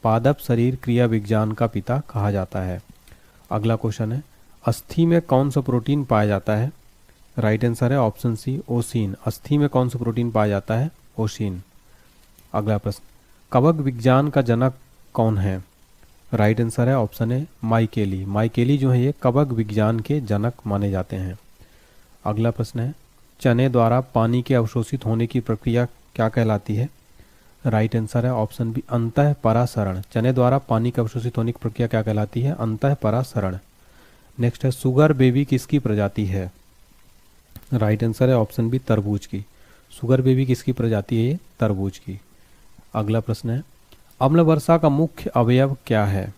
पादप शरीर क्रिया विज्ञान का पिता कहा जाता है। अगला क्वेश्चन है, अस्थि में कौन सा प्रोटीन पाया जाता है? राइट आंसर है ऑप्शन सी ओसिन। अस्थि में कौन सा प्रोटीन पाया जाता है? ओसिन। अगला प्रश्न, कवक विज्ञान का जनक कौन है? राइट आंसर है ऑप्शन है माइकेली। माइकेली जो है ये कवक विज्ञान के जनक माने जाते हैं। अगला प्रश्न है, चने द्वारा पानी के अवशोषित होने की प्रक्रिया क्या कहलाती है? राइट आंसर है ऑप्शन बी अंतः परासरण। चने द्वारा पानी के अवशोषित होने की प्रक्रिया क्या कहलाती है? अंतः परासरण। नेक्स्ट है, शुगर बेबी किसकी प्रजाति है? राइट आंसर है ऑप्शन बी तरबूज की। शुगर बेबी किसकी प्रजाति है? ये तरबूज की। अगला प्रश्न है, अम्ल वर्षा का मुख्य अवयव क्या है?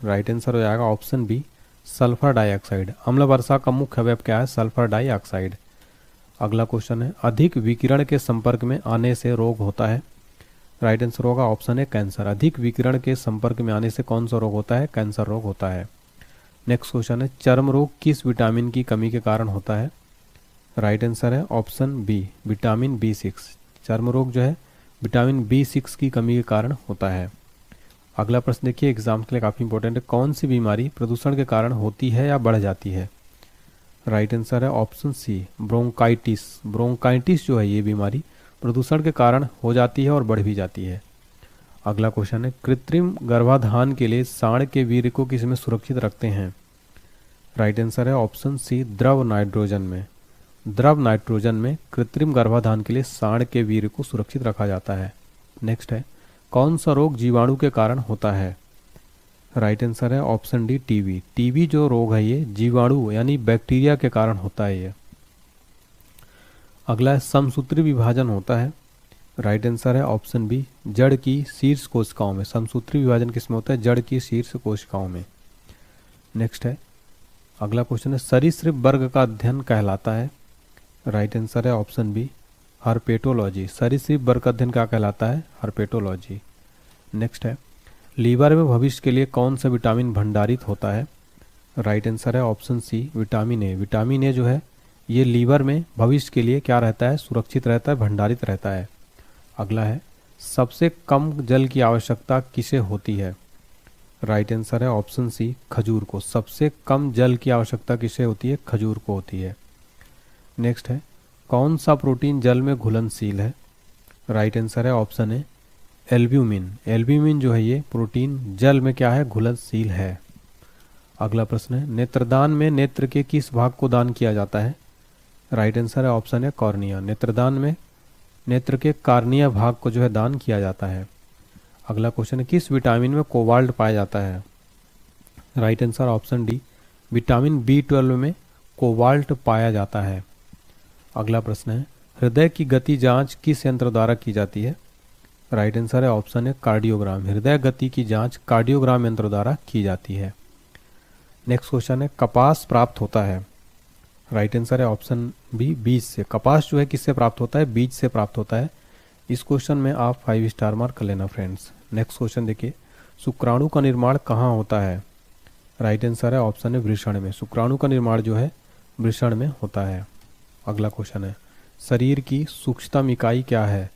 राइट आंसर हो जाएगा ऑप्शन बी सल्फर डाइऑक्साइड। अम्ल वर्षा का मुख्य अवयव क्या है? Sulphur dioxide. अगला क्वेश्चन है, अधिक विकिरण के संपर्क में आने से रोग होता है? राइट आंसर होगा ऑप्शन है कैंसर। अधिक विकिरण के संपर्क में आने से कौन सा रोग होता है? कैंसर रोग होता है। नेक्स्ट क्वेश्चन है, चर्म रोग किस विटामिन की कमी के कारण होता है? राइट आंसर है ऑप्शन बी विटामिन B6। चर्म रोग जो है विटामिन B6 की कमी के कारण होता है। अगला प्रश्न देखिए, एग्जाम के लिए काफ़ी इंपॉर्टेंट है, कौन सी बीमारी प्रदूषण के कारण होती है या बढ़ जाती है? राइट आंसर है ऑप्शन सी ब्रोंकाइटिस। ब्रोंकाइटिस जो है ये बीमारी प्रदूषण के कारण हो जाती है और बढ़ भी जाती है। अगला क्वेश्चन है, कृत्रिम गर्भाधान के लिए सांड के वीर्य को किसमें सुरक्षित रखते हैं? राइट आंसर है ऑप्शन सी द्रव नाइट्रोजन में। द्रव नाइट्रोजन में कृत्रिम गर्भाधान के लिए सांड के वीर्य को सुरक्षित रखा जाता है। नेक्स्ट है, कौन सा रोग जीवाणु के कारण होता है? राइट आंसर है ऑप्शन डी टीबी। टीबी जो रोग है ये जीवाणु यानी बैक्टीरिया के कारण होता है ये। अगला है, समसूत्री विभाजन होता है? राइट आंसर है ऑप्शन बी जड़ की शीर्ष कोशिकाओं में। समसूत्री विभाजन किसमें होता है? जड़ की शीर्ष कोशिकाओं में। नेक्स्ट है, अगला क्वेश्चन है, सरीसृप वर्ग का अध्ययन कहलाता है? राइट आंसर है ऑप्शन बी हर्पेटोलॉजी। सरीसृप वर्ग का अध्ययन क्या कहलाता है? हर्पेटोलॉजी। नेक्स्ट है, लीवर में भविष्य के लिए कौन सा विटामिन भंडारित होता है? राइट आंसर है option C vitamin A. Vitamin A जो है ये लीवर में भविष्य के लिए क्या रहता है? सुरक्षित रहता है, भंडारित रहता है। अगला है, सबसे कम जल की आवश्यकता किसे होती है? राइट आंसर है ऑप्शन सी खजूर को। सबसे कम जल की आवश्यकता किसे होती है? खजूर को होती है। नेक्स्ट है, कौन सा प्रोटीन जल में घुलनशील है? राइट आंसर है ऑप्शन है एल्ब्यूमिन। एल्ब्यूमिन जो है ये प्रोटीन जल में क्या है? घुलनशील है। अगला प्रश्न है, नेत्रदान में नेत्र के किस भाग को दान किया जाता है? राइट आंसर है ऑप्शन है कॉर्निया। नेत्रदान में नेत्र के कार्निया भाग को जो है दान किया जाता है। अगला क्वेश्चन है, किस विटामिन में कोबाल्ट पाया जाता है? Right answer option D, vitamin B12 में कोबाल्ट पाया जाता है। अगला प्रश्न है, हृदय की गति जांच किस यंत्र द्वारा की जाती है? राइट आंसर है ऑप्शन है कार्डियोग्राम। हृदय गति की जांच कार्डियोग्राम यंत्र द्वारा की जाती है। नेक्स्ट क्वेश्चन है, कपास प्राप्त होता है? राइट आंसर है ऑप्शन बी, बीज से। कपास जो है किससे प्राप्त होता है? बीज से प्राप्त होता है। इस क्वेश्चन में आप 5 स्टार मार्क कर लेना फ्रेंड्स। नेक्स्ट क्वेश्चन देखिए, शुक्राणु का निर्माण कहाँ होता है? राइट आंसर है ऑप्शन है वृषण में। शुक्राणु का निर्माण जो है वृषण में होता है। अगला क्वेश्चन है, शरीर की सूक्ष्मतम इकाई क्या है?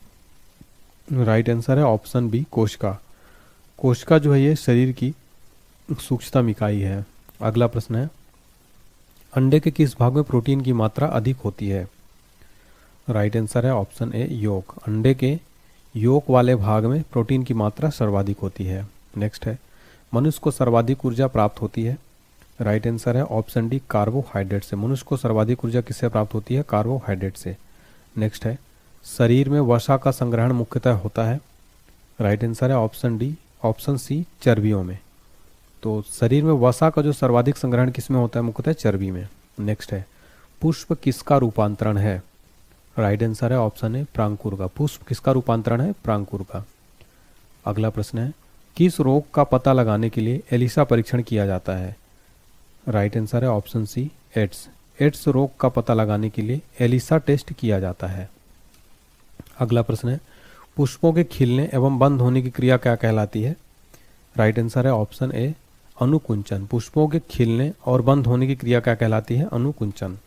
राइट आंसर है ऑप्शन बी, कोशिका। कोशिका जो है ये शरीर की सूक्ष्मतम इकाई है। अगला प्रश्न है, अंडे के किस भाग में प्रोटीन की मात्रा अधिक होती है? राइट आंसर है ऑप्शन ए, योक। अंडे के योक वाले भाग में प्रोटीन की मात्रा सर्वाधिक होती है। नेक्स्ट है, मनुष्य को सर्वाधिक ऊर्जा प्राप्त होती है? राइट आंसर है ऑप्शन डी, कार्बोहाइड्रेट से। मनुष्य को सर्वाधिक ऊर्जा किससे प्राप्त होती है? कार्बोहाइड्रेट से। नेक्स्ट है, शरीर में वसा का संग्रहण मुख्यतः होता है? राइट आंसर है ऑप्शन डी, ऑप्शन सी, चर्बियों में। तो शरीर में वसा का जो सर्वाधिक संग्रहण किस में होता है? मुख्यतः चर्बी में। नेक्स्ट है, पुष्प किसका रूपांतरण है? राइट आंसर है ऑप्शन है प्रांकुर का। पुष्प किसका रूपांतरण है? प्रांकुर का। अगला प्रश्न है, किस रोग का पता लगाने के लिए एलिसा परीक्षण किया जाता है? राइट आंसर है ऑप्शन सी, एड्स। एड्स रोग का पता लगाने के लिए एलिसा टेस्ट किया जाता है। अगला प्रश्न है, पुष्पों के खिलने एवं बंद होने की क्रिया क्या कहलाती है? राइट आंसर है ऑप्शन ए, अनुकुंचन। पुष्पों के खिलने और बंद होने की क्रिया क्या कहलाती है? अनुकुंचन।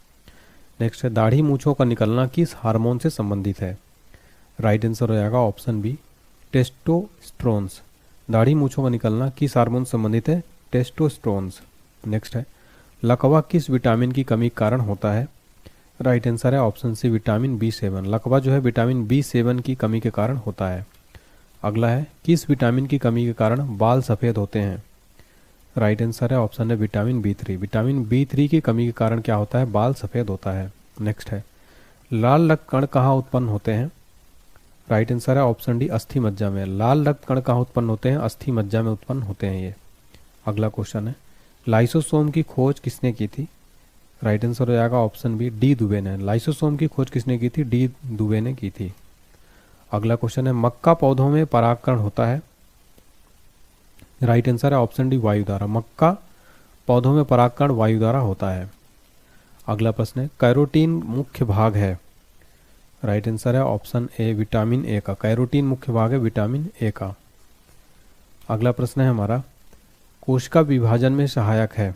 नेक्स्ट है, दाढ़ी मूंछों का निकलना किस हार्मोन से संबंधित है? राइट आंसर हो जाएगा ऑप्शन बी, टेस्टोस्टेरोन्स। दाढ़ी मूंछों का निकलना किस हार्मोन से संबंधित है? टेस्टोस्टेरोन्स। नेक्स्ट है, लकवा किस विटामिन की कमी के कारण होता है? राइट आंसर है ऑप्शन सी, विटामिन B7। लकवा जो है विटामिन B7 की कमी के कारण होता है। अगला है, किस विटामिन की कमी के कारण बाल सफ़ेद होते हैं? राइट आंसर है ऑप्शन है विटामिन B3। विटामिन B3 की कमी के कारण क्या होता है? बाल सफ़ेद होता है। नेक्स्ट है, लाल रक्त कण कहाँ उत्पन्न होते हैं? राइट आंसर है ऑप्शन डी, अस्थि मज्जा में। लाल रक्त कण कहाँ उत्पन्न होते हैं? अस्थि मज्जा में उत्पन्न होते हैं ये। अगला क्वेश्चन है, लाइसोसोम की खोज किसने की थी? राइट आंसर हो जाएगा ऑप्शन बी, डी दुबे ने। लाइसोसोम की खोज किसने की थी? डी दुबे ने की थी। अगला क्वेश्चन है, मक्का पौधों में परागकण होता है? राइट आंसर है ऑप्शन डी, वायु द्वारा। मक्का पौधों में परागकण वायु द्वारा होता है। अगला प्रश्न है, कैरोटीन मुख्य भाग है? राइट आंसर है ऑप्शन ए, विटामिन ए का। कैरोटीन मुख्य भाग है विटामिन ए का। अगला प्रश्न है हमारा, कोशिका विभाजन में सहायक है?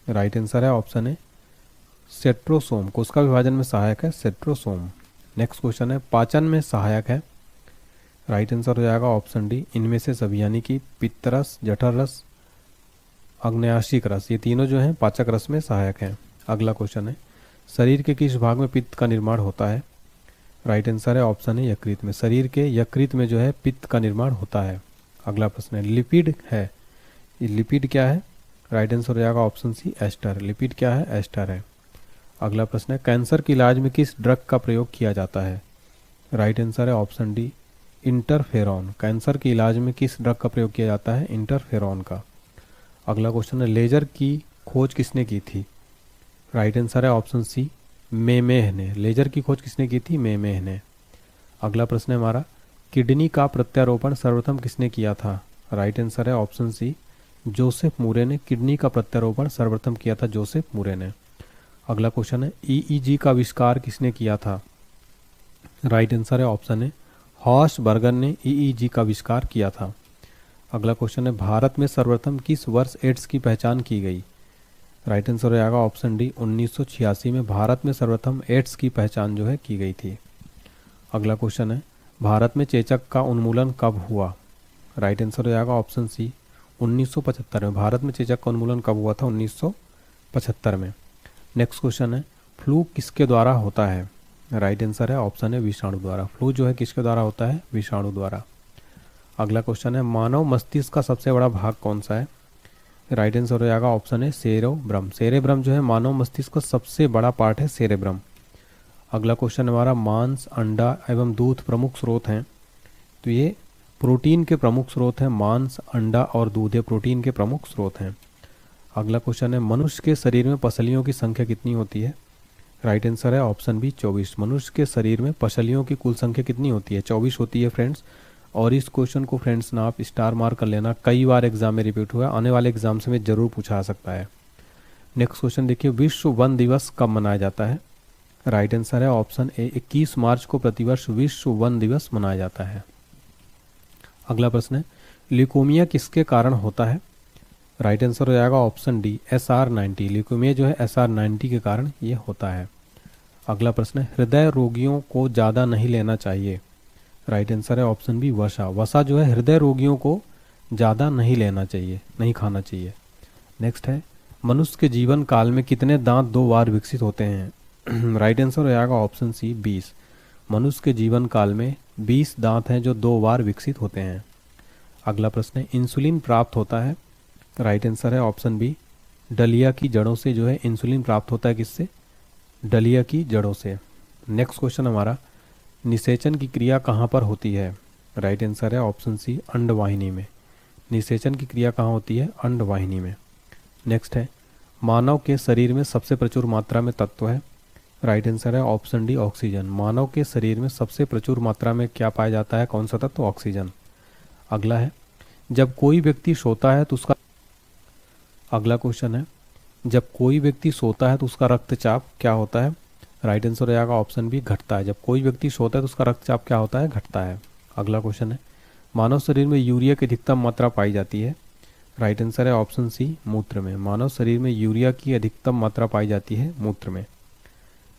राइट आंसर है ऑप्शन ए, सेट्रोसोम। कोशिका विभाजन में सहायक है सेट्रोसोम। नेक्स्ट क्वेश्चन है, पाचन में सहायक है? राइट आंसर हो जाएगा ऑप्शन डी, इनमें से सभी, यानी कि पित्तरस, जठर रस, आग्नेयाशिक रस, ये तीनों जो हैं पाचक रस में सहायक हैं। अगला क्वेश्चन है, शरीर के किस भाग में पित्त का निर्माण होता है? राइट आंसर है ऑप्शन है यकृत में। शरीर के यकृत में जो है पित्त का निर्माण होता है। अगला प्रश्न है, लिपिड है? ये लिपिड क्या है? राइट आंसर हो जाएगा ऑप्शन सी, एस्टर। लिपिड क्या है? एस्टर है। अगला प्रश्न है, कैंसर के इलाज में किस ड्रग का प्रयोग किया जाता है? राइट आंसर है ऑप्शन डी, इंटरफेरॉन। कैंसर के इलाज में किस ड्रग का प्रयोग किया जाता है? इंटरफेरॉन का। अगला क्वेश्चन है, लेजर की खोज किसने की थी? राइट आंसर है ऑप्शन सी, मेमेह ने। लेजर की खोज किसने की थी? मेमेह ने। अगला प्रश्न है हमारा, किडनी का प्रत्यारोपण सर्वप्रथम किसने किया था? राइट आंसर है ऑप्शन सी, जोसेफ मूरे ने। किडनी का प्रत्यारोपण सर्वप्रथम किया था जोसेफ मूरे ने। अगला क्वेश्चन है, ईईजी का आविष्कार किसने किया था? राइट आंसर है ऑप्शन है, हॉर्स्ट बर्गर ने ईईजी का आविष्कार किया था। अगला क्वेश्चन है, भारत में सर्वप्रथम किस वर्ष एड्स की पहचान की गई? राइट आंसर हो जाएगा ऑप्शन डी, 1986 में भारत में सर्वप्रथम एड्स की पहचान जो है की गई थी। अगला क्वेश्चन है, भारत में चेचक का उन्मूलन कब हुआ? राइट आंसर हो जाएगा ऑप्शन सी, 1975 में। भारत में चेचक का उन्मूलन कब हुआ था? 1975 में। नेक्स्ट क्वेश्चन है, फ्लू किसके द्वारा होता है? राइट आंसर है ऑप्शन है, विषाणु द्वारा। फ्लू जो है किसके द्वारा होता है? विषाणु द्वारा। अगला क्वेश्चन है, मानव मस्तिष्क का सबसे बड़ा भाग कौन सा है? राइट आंसर हो जाएगा ऑप्शन है सेरेब्रम। सेरेब्रम जो है मानव मस्तिष्क का सबसे बड़ा पार्ट है सेरेब्रम। अगला क्वेश्चन हमारा, मांस, अंडा एवं दूध प्रमुख स्रोत हैं। तो ये प्रोटीन के प्रमुख स्रोत हैं। मांस, अंडा और दूध ये प्रोटीन के प्रमुख स्रोत हैं। अगला क्वेश्चन है, मनुष्य के शरीर में पसलियों की संख्या कितनी होती है? राइट आंसर है ऑप्शन बी 24। मनुष्य के शरीर में पसलियों की कुल संख्या कितनी होती है? 24 होती है फ्रेंड्स। और इस क्वेश्चन को फ्रेंड्स ना आप स्टार मार्क कर लेना, कई बार एग्जाम में रिपीट हुआ है, आने वाले एग्जाम से में जरूर पूछा आ सकता है। नेक्स्ट क्वेश्चन देखिए, विश्व वन दिवस कब मनाया जाता है? राइट आंसर है ऑप्शन ए 21 मार्च को प्रतिवर्ष विश्व वन दिवस मनाया जाता है। अगला प्रश्न है, ल्यूकोमिया किसके कारण होता है? राइट आंसर हो जाएगा ऑप्शन डी SR90। ल्यूकोमिया जो है SR90 के कारण ये होता है। अगला प्रश्न है, हृदय रोगियों को ज़्यादा नहीं लेना चाहिए। राइट आंसर है ऑप्शन बी वसा। वसा जो है हृदय रोगियों को ज़्यादा नहीं लेना चाहिए, नहीं खाना चाहिए। नेक्स्ट है, मनुष्य के जीवन काल में कितने दांत 2 बार विकसित होते हैं? राइट आंसर हो जाएगा ऑप्शन सी 20। मनुष्य के जीवन काल में 20 दांत हैं जो 2 बार विकसित होते हैं। अगला प्रश्न है, इंसुलिन प्राप्त होता है? राइट आंसर है ऑप्शन बी डलिया की जड़ों से जो है इंसुलिन प्राप्त होता है। किससे? डलिया की जड़ों से। नेक्स्ट क्वेश्चन हमारा, निषेचन की क्रिया कहाँ पर होती है? राइट आंसर है ऑप्शन सी अंडवाहिनी में। निषेचन की क्रिया कहाँ होती है? अंडवाहिनी में। नेक्स्ट है, मानव के शरीर में सबसे प्रचुर मात्रा में तत्व है? राइट आंसर है ऑप्शन डी ऑक्सीजन। मानव के शरीर में सबसे प्रचुर मात्रा में क्या पाया जाता है? कौन सा तत्व? ऑक्सीजन। अगला है, जब कोई व्यक्ति सोता है तो उसका अगला क्वेश्चन है, जब कोई व्यक्ति सोता है तो उसका रक्तचाप क्या होता है? राइट आंसर हो जाएगा ऑप्शन बी घटता है। जब कोई व्यक्ति सोता है तो उसका रक्तचाप क्या होता है? घटता है। अगला क्वेश्चन है, मानव शरीर में यूरिया की अधिकतम मात्रा पाई जाती है? राइट आंसर है ऑप्शन सी मूत्र में। मानव शरीर में यूरिया की अधिकतम मात्रा पाई जाती है मूत्र में।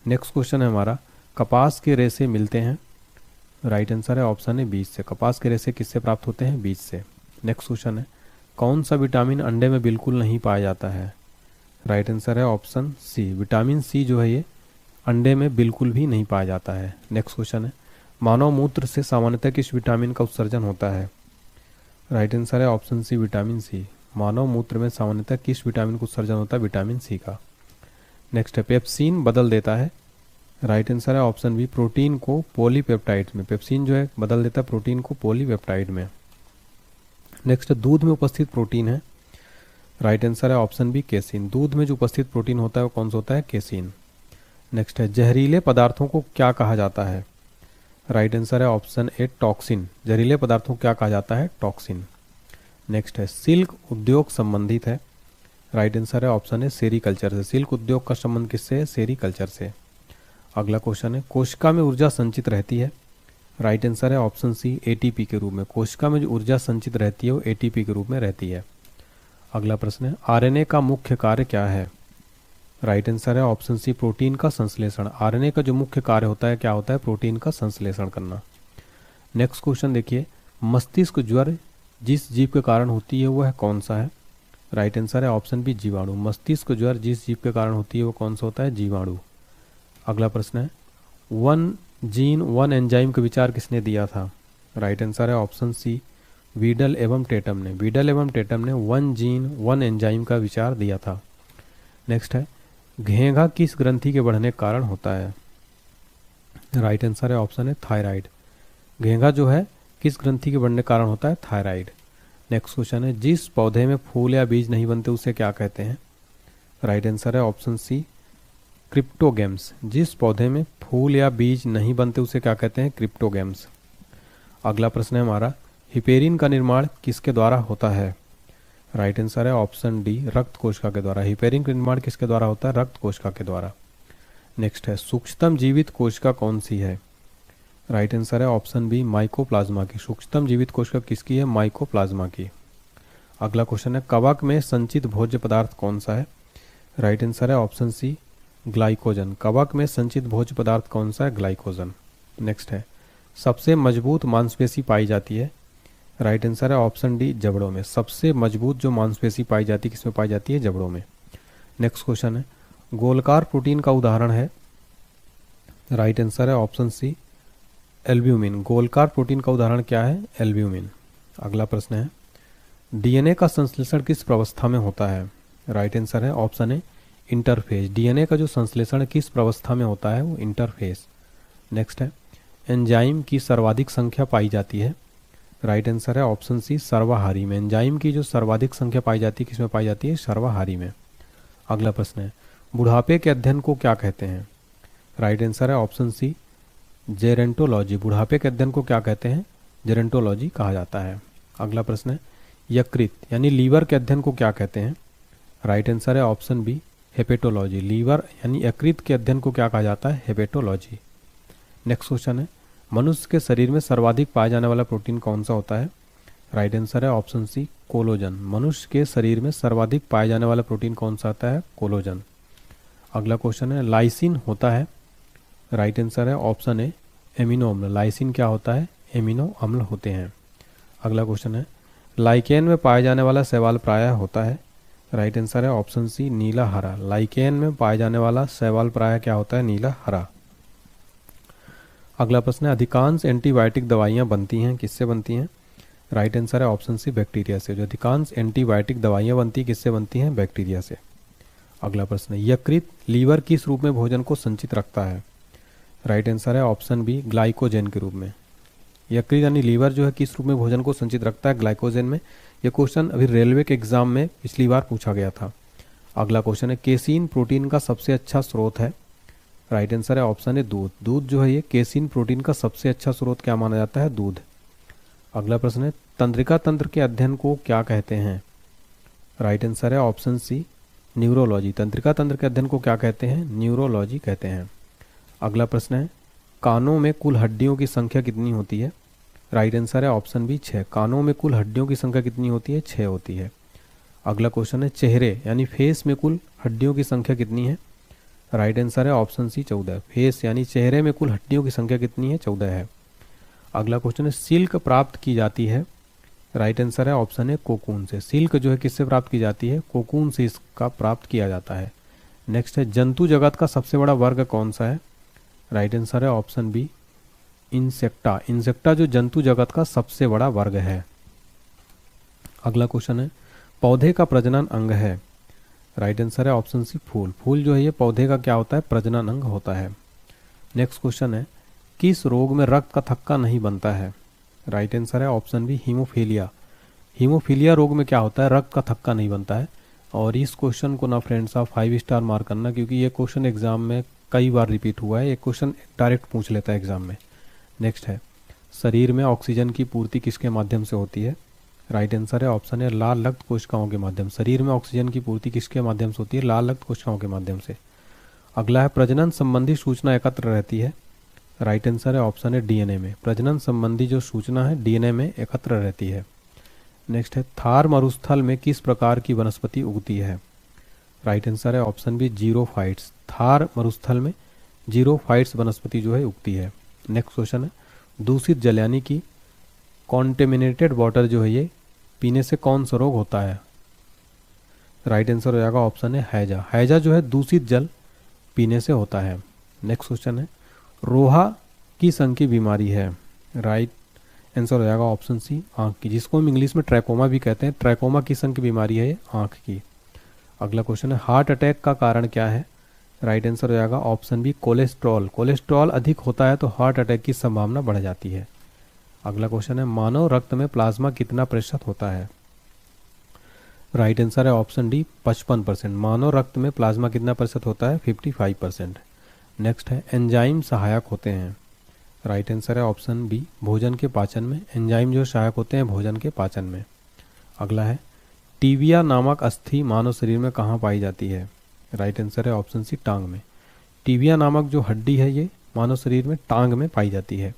नेक्स्ट क्वेश्चन है हमारा, कपास के रेशे मिलते हैं? राइट आंसर है ऑप्शन है बीज से। कपास के रेशे किससे प्राप्त होते हैं? बीज से। नेक्स्ट क्वेश्चन है, कौन सा विटामिन अंडे में बिल्कुल नहीं पाया जाता है? राइट आंसर है ऑप्शन सी विटामिन सी जो है ये अंडे में बिल्कुल भी नहीं पाया जाता है। नेक्स्ट क्वेश्चन है, मानव मूत्र से सामान्यतः किस विटामिन का उत्सर्जन होता है? राइट आंसर है ऑप्शन सी विटामिन सी। मानव मूत्र में सामान्यतः किस विटामिन का उत्सर्जन होता है? विटामिन सी का। नेक्स्ट है, पेप्सिन बदल देता है? राइट आंसर है ऑप्शन बी प्रोटीन को पॉलीपेप्टाइड में। पेप्सिन जो है बदल देता है प्रोटीन को पॉलीपेप्टाइड में। नेक्स्ट, दूध में उपस्थित प्रोटीन है? राइट आंसर है ऑप्शन बी केसिन। दूध में जो उपस्थित प्रोटीन होता है वो कौन सा होता है? केसिन। नेक्स्ट है, जहरीले पदार्थों को क्या कहा जाता है? राइट आंसर है ऑप्शन ए टॉक्सिन। जहरीले पदार्थों को क्या कहा जाता है? टॉक्सिन। नेक्स्ट है, सिल्क उद्योग संबंधित है? राइट आंसर है ऑप्शन है सेरीकल्चर से। सिल्क उद्योग का संबंध किससे है? सेरीकल्चर से। अगला क्वेश्चन है, कोशिका में ऊर्जा संचित रहती है? राइट आंसर है ऑप्शन सी एटीपी के रूप में। कोशिका में जो ऊर्जा संचित रहती है वो एटीपी के रूप में रहती है। अगला प्रश्न है, आरएनए का मुख्य कार्य क्या है? राइट आंसर है ऑप्शन सी प्रोटीन का संश्लेषण। आरएनए का जो मुख्य कार्य होता है क्या होता है? प्रोटीन का संश्लेषण करना। नेक्स्ट क्वेश्चन देखिए, मस्तिष्क ज्वर जिस जीव के कारण होती है वह कौन सा है? राइट आंसर है ऑप्शन बी जीवाणु। मस्तिष्क ज्वर जिस जीव के कारण होती है वो कौन सा होता है? जीवाणु। अगला प्रश्न है, वन जीन वन एंजाइम का विचार किसने दिया था? राइट आंसर है ऑप्शन सी वीडल एवं टेटम ने। वीडल एवं टेटम ने वन जीन वन एंजाइम का विचार दिया था। नेक्स्ट है, घेंघा किस ग्रंथि के बढ़ने के कारण होता है? राइट आंसर है ऑप्शन है थायराइड। घेंघा जो है किस ग्रंथि के बढ़ने के कारण होता है? थायराइड। नेक्स्ट क्वेश्चन है, जिस पौधे में फूल या बीज नहीं बनते उसे क्या कहते हैं? राइट आंसर है ऑप्शन सी क्रिप्टोगेम्स। जिस पौधे में फूल या बीज नहीं बनते उसे क्या कहते हैं? क्रिप्टोगेम्स। अगला प्रश्न है हमारा, हिपेरिन का निर्माण किसके द्वारा होता है? राइट आंसर है ऑप्शन डी रक्त कोशिका के द्वारा। हिपेरिन का निर्माण किसके द्वारा होता है? रक्त कोशिका के द्वारा। नेक्स्ट है, सूक्ष्मतम जीवित कोशिका कौन सी है? राइट आंसर है ऑप्शन बी माइकोप्लाज्मा की। सूक्ष्मतम जीवित कोशिका किसकी है? माइकोप्लाज्मा की। अगला क्वेश्चन है, कवक में संचित भोज्य पदार्थ कौन सा है? राइट आंसर है ऑप्शन सी ग्लाइकोजन। कवक में संचित भोज्य पदार्थ कौन सा है? ग्लाइकोजन। नेक्स्ट है, सबसे मजबूत मांसपेशी पाई जाती है? राइट आंसर है ऑप्शन डी जबड़ों में। सबसे मजबूत जो मांसपेशी पाई जाती है किसमें पाई जाती है? जबड़ों में। नेक्स्ट क्वेश्चन है, गोलकार प्रोटीन का उदाहरण है? राइट आंसर है ऑप्शन सी एल्ब्यूमिन। गोलकार प्रोटीन का उदाहरण क्या है? एल्ब्यूमिन। अगला प्रश्न है, डीएनए का संश्लेषण किस प्रवस्था में होता है? राइट आंसर है ऑप्शन ए इंटरफेज। डीएनए का जो संश्लेषण किस प्रवस्था में होता है वो इंटरफेज। नेक्स्ट है एंजाइम की सर्वाधिक संख्या पाई जाती है? राइट आंसर है ऑप्शन सी सर्वाहारी में। एंजाइम की जो सर्वाधिक संख्या पाई जाती है किसमें पाई जाती है? सर्वाहारी में। अगला प्रश्न है बुढ़ापे के अध्ययन को क्या कहते हैं? राइट आंसर है ऑप्शन सी जेरेंटोलॉजी। बुढ़ापे के अध्ययन को क्या कहते हैं? जेरेंटोलॉजी कहा जाता है। अगला प्रश्न है यकृत यानी लीवर के अध्ययन को क्या कहते हैं? राइट आंसर है ऑप्शन बी हेपेटोलॉजी। लीवर यानी यकृत के अध्ययन को क्या कहा जाता है? हेपेटोलॉजी। नेक्स्ट क्वेश्चन है मनुष्य के शरीर में सर्वाधिक पाया जाने वाला प्रोटीन कौन सा होता है? राइट आंसर है ऑप्शन सी कोलोजन। मनुष्य के शरीर में सर्वाधिक पाया जाने वाला प्रोटीन कौन सा होता है? कोलोजन। अगला क्वेश्चन है लाइसिन होता है? राइट आंसर है ऑप्शन ए एमिनो अम्ल। लाइसिन क्या होता है? एमिनो अम्ल होते हैं। अगला क्वेश्चन है लाइकेन में पाया जाने वाला शैवाल प्रायः होता है? राइट आंसर है ऑप्शन सी नीला हरा। लाइकेन में पाया जाने वाला शैवाल प्रायः क्या होता है? नीला हरा। अगला प्रश्न है अधिकांश एंटीबायोटिक दवाइयाँ बनती हैं किससे बनती हैं? राइट आंसर है ऑप्शन सी बैक्टीरिया से। जो अधिकांश एंटीबायोटिक दवाइयाँ बनती किससे बनती हैं? बैक्टीरिया से। अगला प्रश्न है यकृत लीवर किस रूप में भोजन को संचित रखता है? राइट आंसर है ऑप्शन बी ग्लाइकोजन के रूप में। यकृत यानी लीवर जो है किस रूप में भोजन को संचित रखता है? ग्लाइकोजन में। यह क्वेश्चन अभी रेलवे के एग्जाम में पिछली बार पूछा गया था। अगला क्वेश्चन है केसीन प्रोटीन का सबसे अच्छा स्रोत है? राइट आंसर है ऑप्शन है दूध। दूध जो है ये केसीन प्रोटीन का सबसे अच्छा स्रोत क्या माना जाता है? दूध। अगला प्रश्न है तंत्रिका तंत्र के अध्ययन को क्या कहते हैं? राइट आंसर है ऑप्शन सी न्यूरोलॉजी। तंत्रिका तंत्र के अध्ययन को क्या कहते हैं? न्यूरोलॉजी कहते हैं। अगला प्रश्न है कानों में कुल हड्डियों की संख्या कितनी होती है? राइट आंसर है ऑप्शन बी 6। कानों में कुल हड्डियों की संख्या कितनी होती है? 6 होती है। अगला क्वेश्चन है चेहरे यानी फेस में कुल हड्डियों की संख्या कितनी है? राइट आंसर है ऑप्शन सी 14। फेस यानी चेहरे में कुल हड्डियों की संख्या कितनी है? 14 है। अगला क्वेश्चन है सिल्क प्राप्त की जाती है? राइट आंसर है ऑप्शन है कोकून से। सिल्क जो है किससे प्राप्त की जाती है? कोकून से इसका प्राप्त किया जाता है। नेक्स्ट है जंतु जगत का सबसे बड़ा वर्ग कौन सा है? राइट आंसर है ऑप्शन बी इंसेक्टा। इंसेक्टा जो जंतु जगत का सबसे बड़ा वर्ग है। अगला क्वेश्चन है पौधे का प्रजनन अंग है? राइट आंसर है ऑप्शन सी फूल। फूल जो है ये पौधे का क्या होता है? प्रजनन अंग होता है। नेक्स्ट क्वेश्चन है किस रोग में रक्त का थक्का नहीं बनता है? राइट आंसर है ऑप्शन बी हीमोफीलिया। हीमोफीलिया रोग में क्या होता है? रक्त का थक्का नहीं बनता है। और इस क्वेश्चन को ना फ्रेंड्स आप 5 स्टार मार्क करना क्योंकि ये क्वेश्चन एग्जाम में कई बार रिपीट हुआ है। ये क्वेश्चन डायरेक्ट पूछ लेता है एग्जाम में। नेक्स्ट है शरीर में ऑक्सीजन की पूर्ति किसके माध्यम से होती है? राइट आंसर है ऑप्शन है लाल रक्त कोशिकाओं के माध्यम। शरीर में ऑक्सीजन की पूर्ति किसके माध्यम से होती है? लाल रक्त कोशिकाओं के माध्यम से। अगला है प्रजनन संबंधी सूचना एकत्र रहती है? राइट आंसर है ऑप्शन है डीएनए में। प्रजनन संबंधी जो सूचना है डीएनए में एकत्र रहती है। नेक्स्ट है थार मरुस्थल में किस प्रकार की वनस्पति उगती है? राइट आंसर है ऑप्शन बी जीरोफाइट्स। थार मरुस्थल में जीरोफाइट्स वनस्पति जो है उगती है। नेक्स्ट क्वेश्चन है दूषित जल यानी कि कॉन्टेमिनेटेड वाटर जो है ये पीने से कौन सा रोग होता है? राइट आंसर हो जाएगा ऑप्शन है हैजा। हैजा जो है दूषित जल पीने से होता है। नेक्स्ट क्वेश्चन है रोहा की संघ की बीमारी है? राइट आंसर हो जाएगा ऑप्शन सी आँख की, जिसको हम इंग्लिश में ट्रैकोमा भी कहते हैं। ट्रैकोमा की संघ की बीमारी है ये आँख की। अगला क्वेश्चन है हार्ट अटैक का कारण क्या है? राइट आंसर हो जाएगा ऑप्शन बी कोलेस्ट्रॉल। कोलेस्ट्रॉल अधिक होता है तो हार्ट अटैक की संभावना बढ़ जाती है। अगला क्वेश्चन है मानव रक्त में प्लाज्मा कितना प्रतिशत होता है? राइट आंसर है ऑप्शन डी 55%। मानव रक्त में प्लाज्मा कितना प्रतिशत होता है? 55%। नेक्स्ट है एंजाइम सहायक होते हैं? राइट आंसर है ऑप्शन बी भोजन के पाचन में। एंजाइम जो सहायक होते हैं भोजन के पाचन में। अगला है टीबिया नामक अस्थि मानव शरीर में कहाँ पाई जाती है? राइट आंसर है ऑप्शन सी टांग में। टीबिया नामक जो हड्डी है ये मानव शरीर में टांग में पाई जाती है।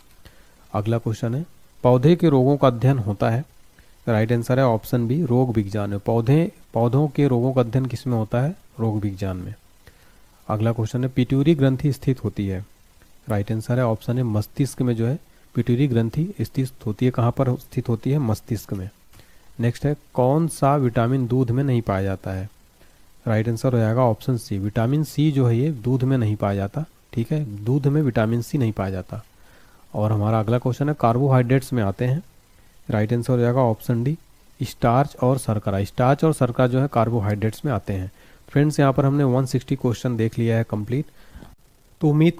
अगला क्वेश्चन है पौधे के रोगों का अध्ययन होता है? राइट आंसर है ऑप्शन बी रोग विज्ञान में। पौधों के रोगों का अध्ययन किस में होता है? रोग विज्ञान में। अगला क्वेश्चन है पिट्यूटरी ग्रंथि स्थित होती है? राइट आंसर है ऑप्शन है मस्तिष्क में जो है पिट्यूटरी ग्रंथि स्थित होती है। कहाँ पर स्थित होती है? मस्तिष्क में। नेक्स्ट है कौन सा विटामिन दूध में नहीं पाया जाता है? राइट आंसर हो जाएगा ऑप्शन सी विटामिन सी जो है ये दूध में नहीं पाया जाता। ठीक है, दूध में विटामिन सी नहीं पाया जाता। और हमारा अगला क्वेश्चन है कार्बोहाइड्रेट्स में आते हैं? राइट आंसर हो जाएगा ऑप्शन डी स्टार्च और शर्करा। स्टार्च और शर्करा जो है कार्बोहाइड्रेट्स में आते हैं। फ्रेंड्स यहाँ पर हमने 160 क्वेश्चन देख लिया है कंप्लीट। तो उम्मीद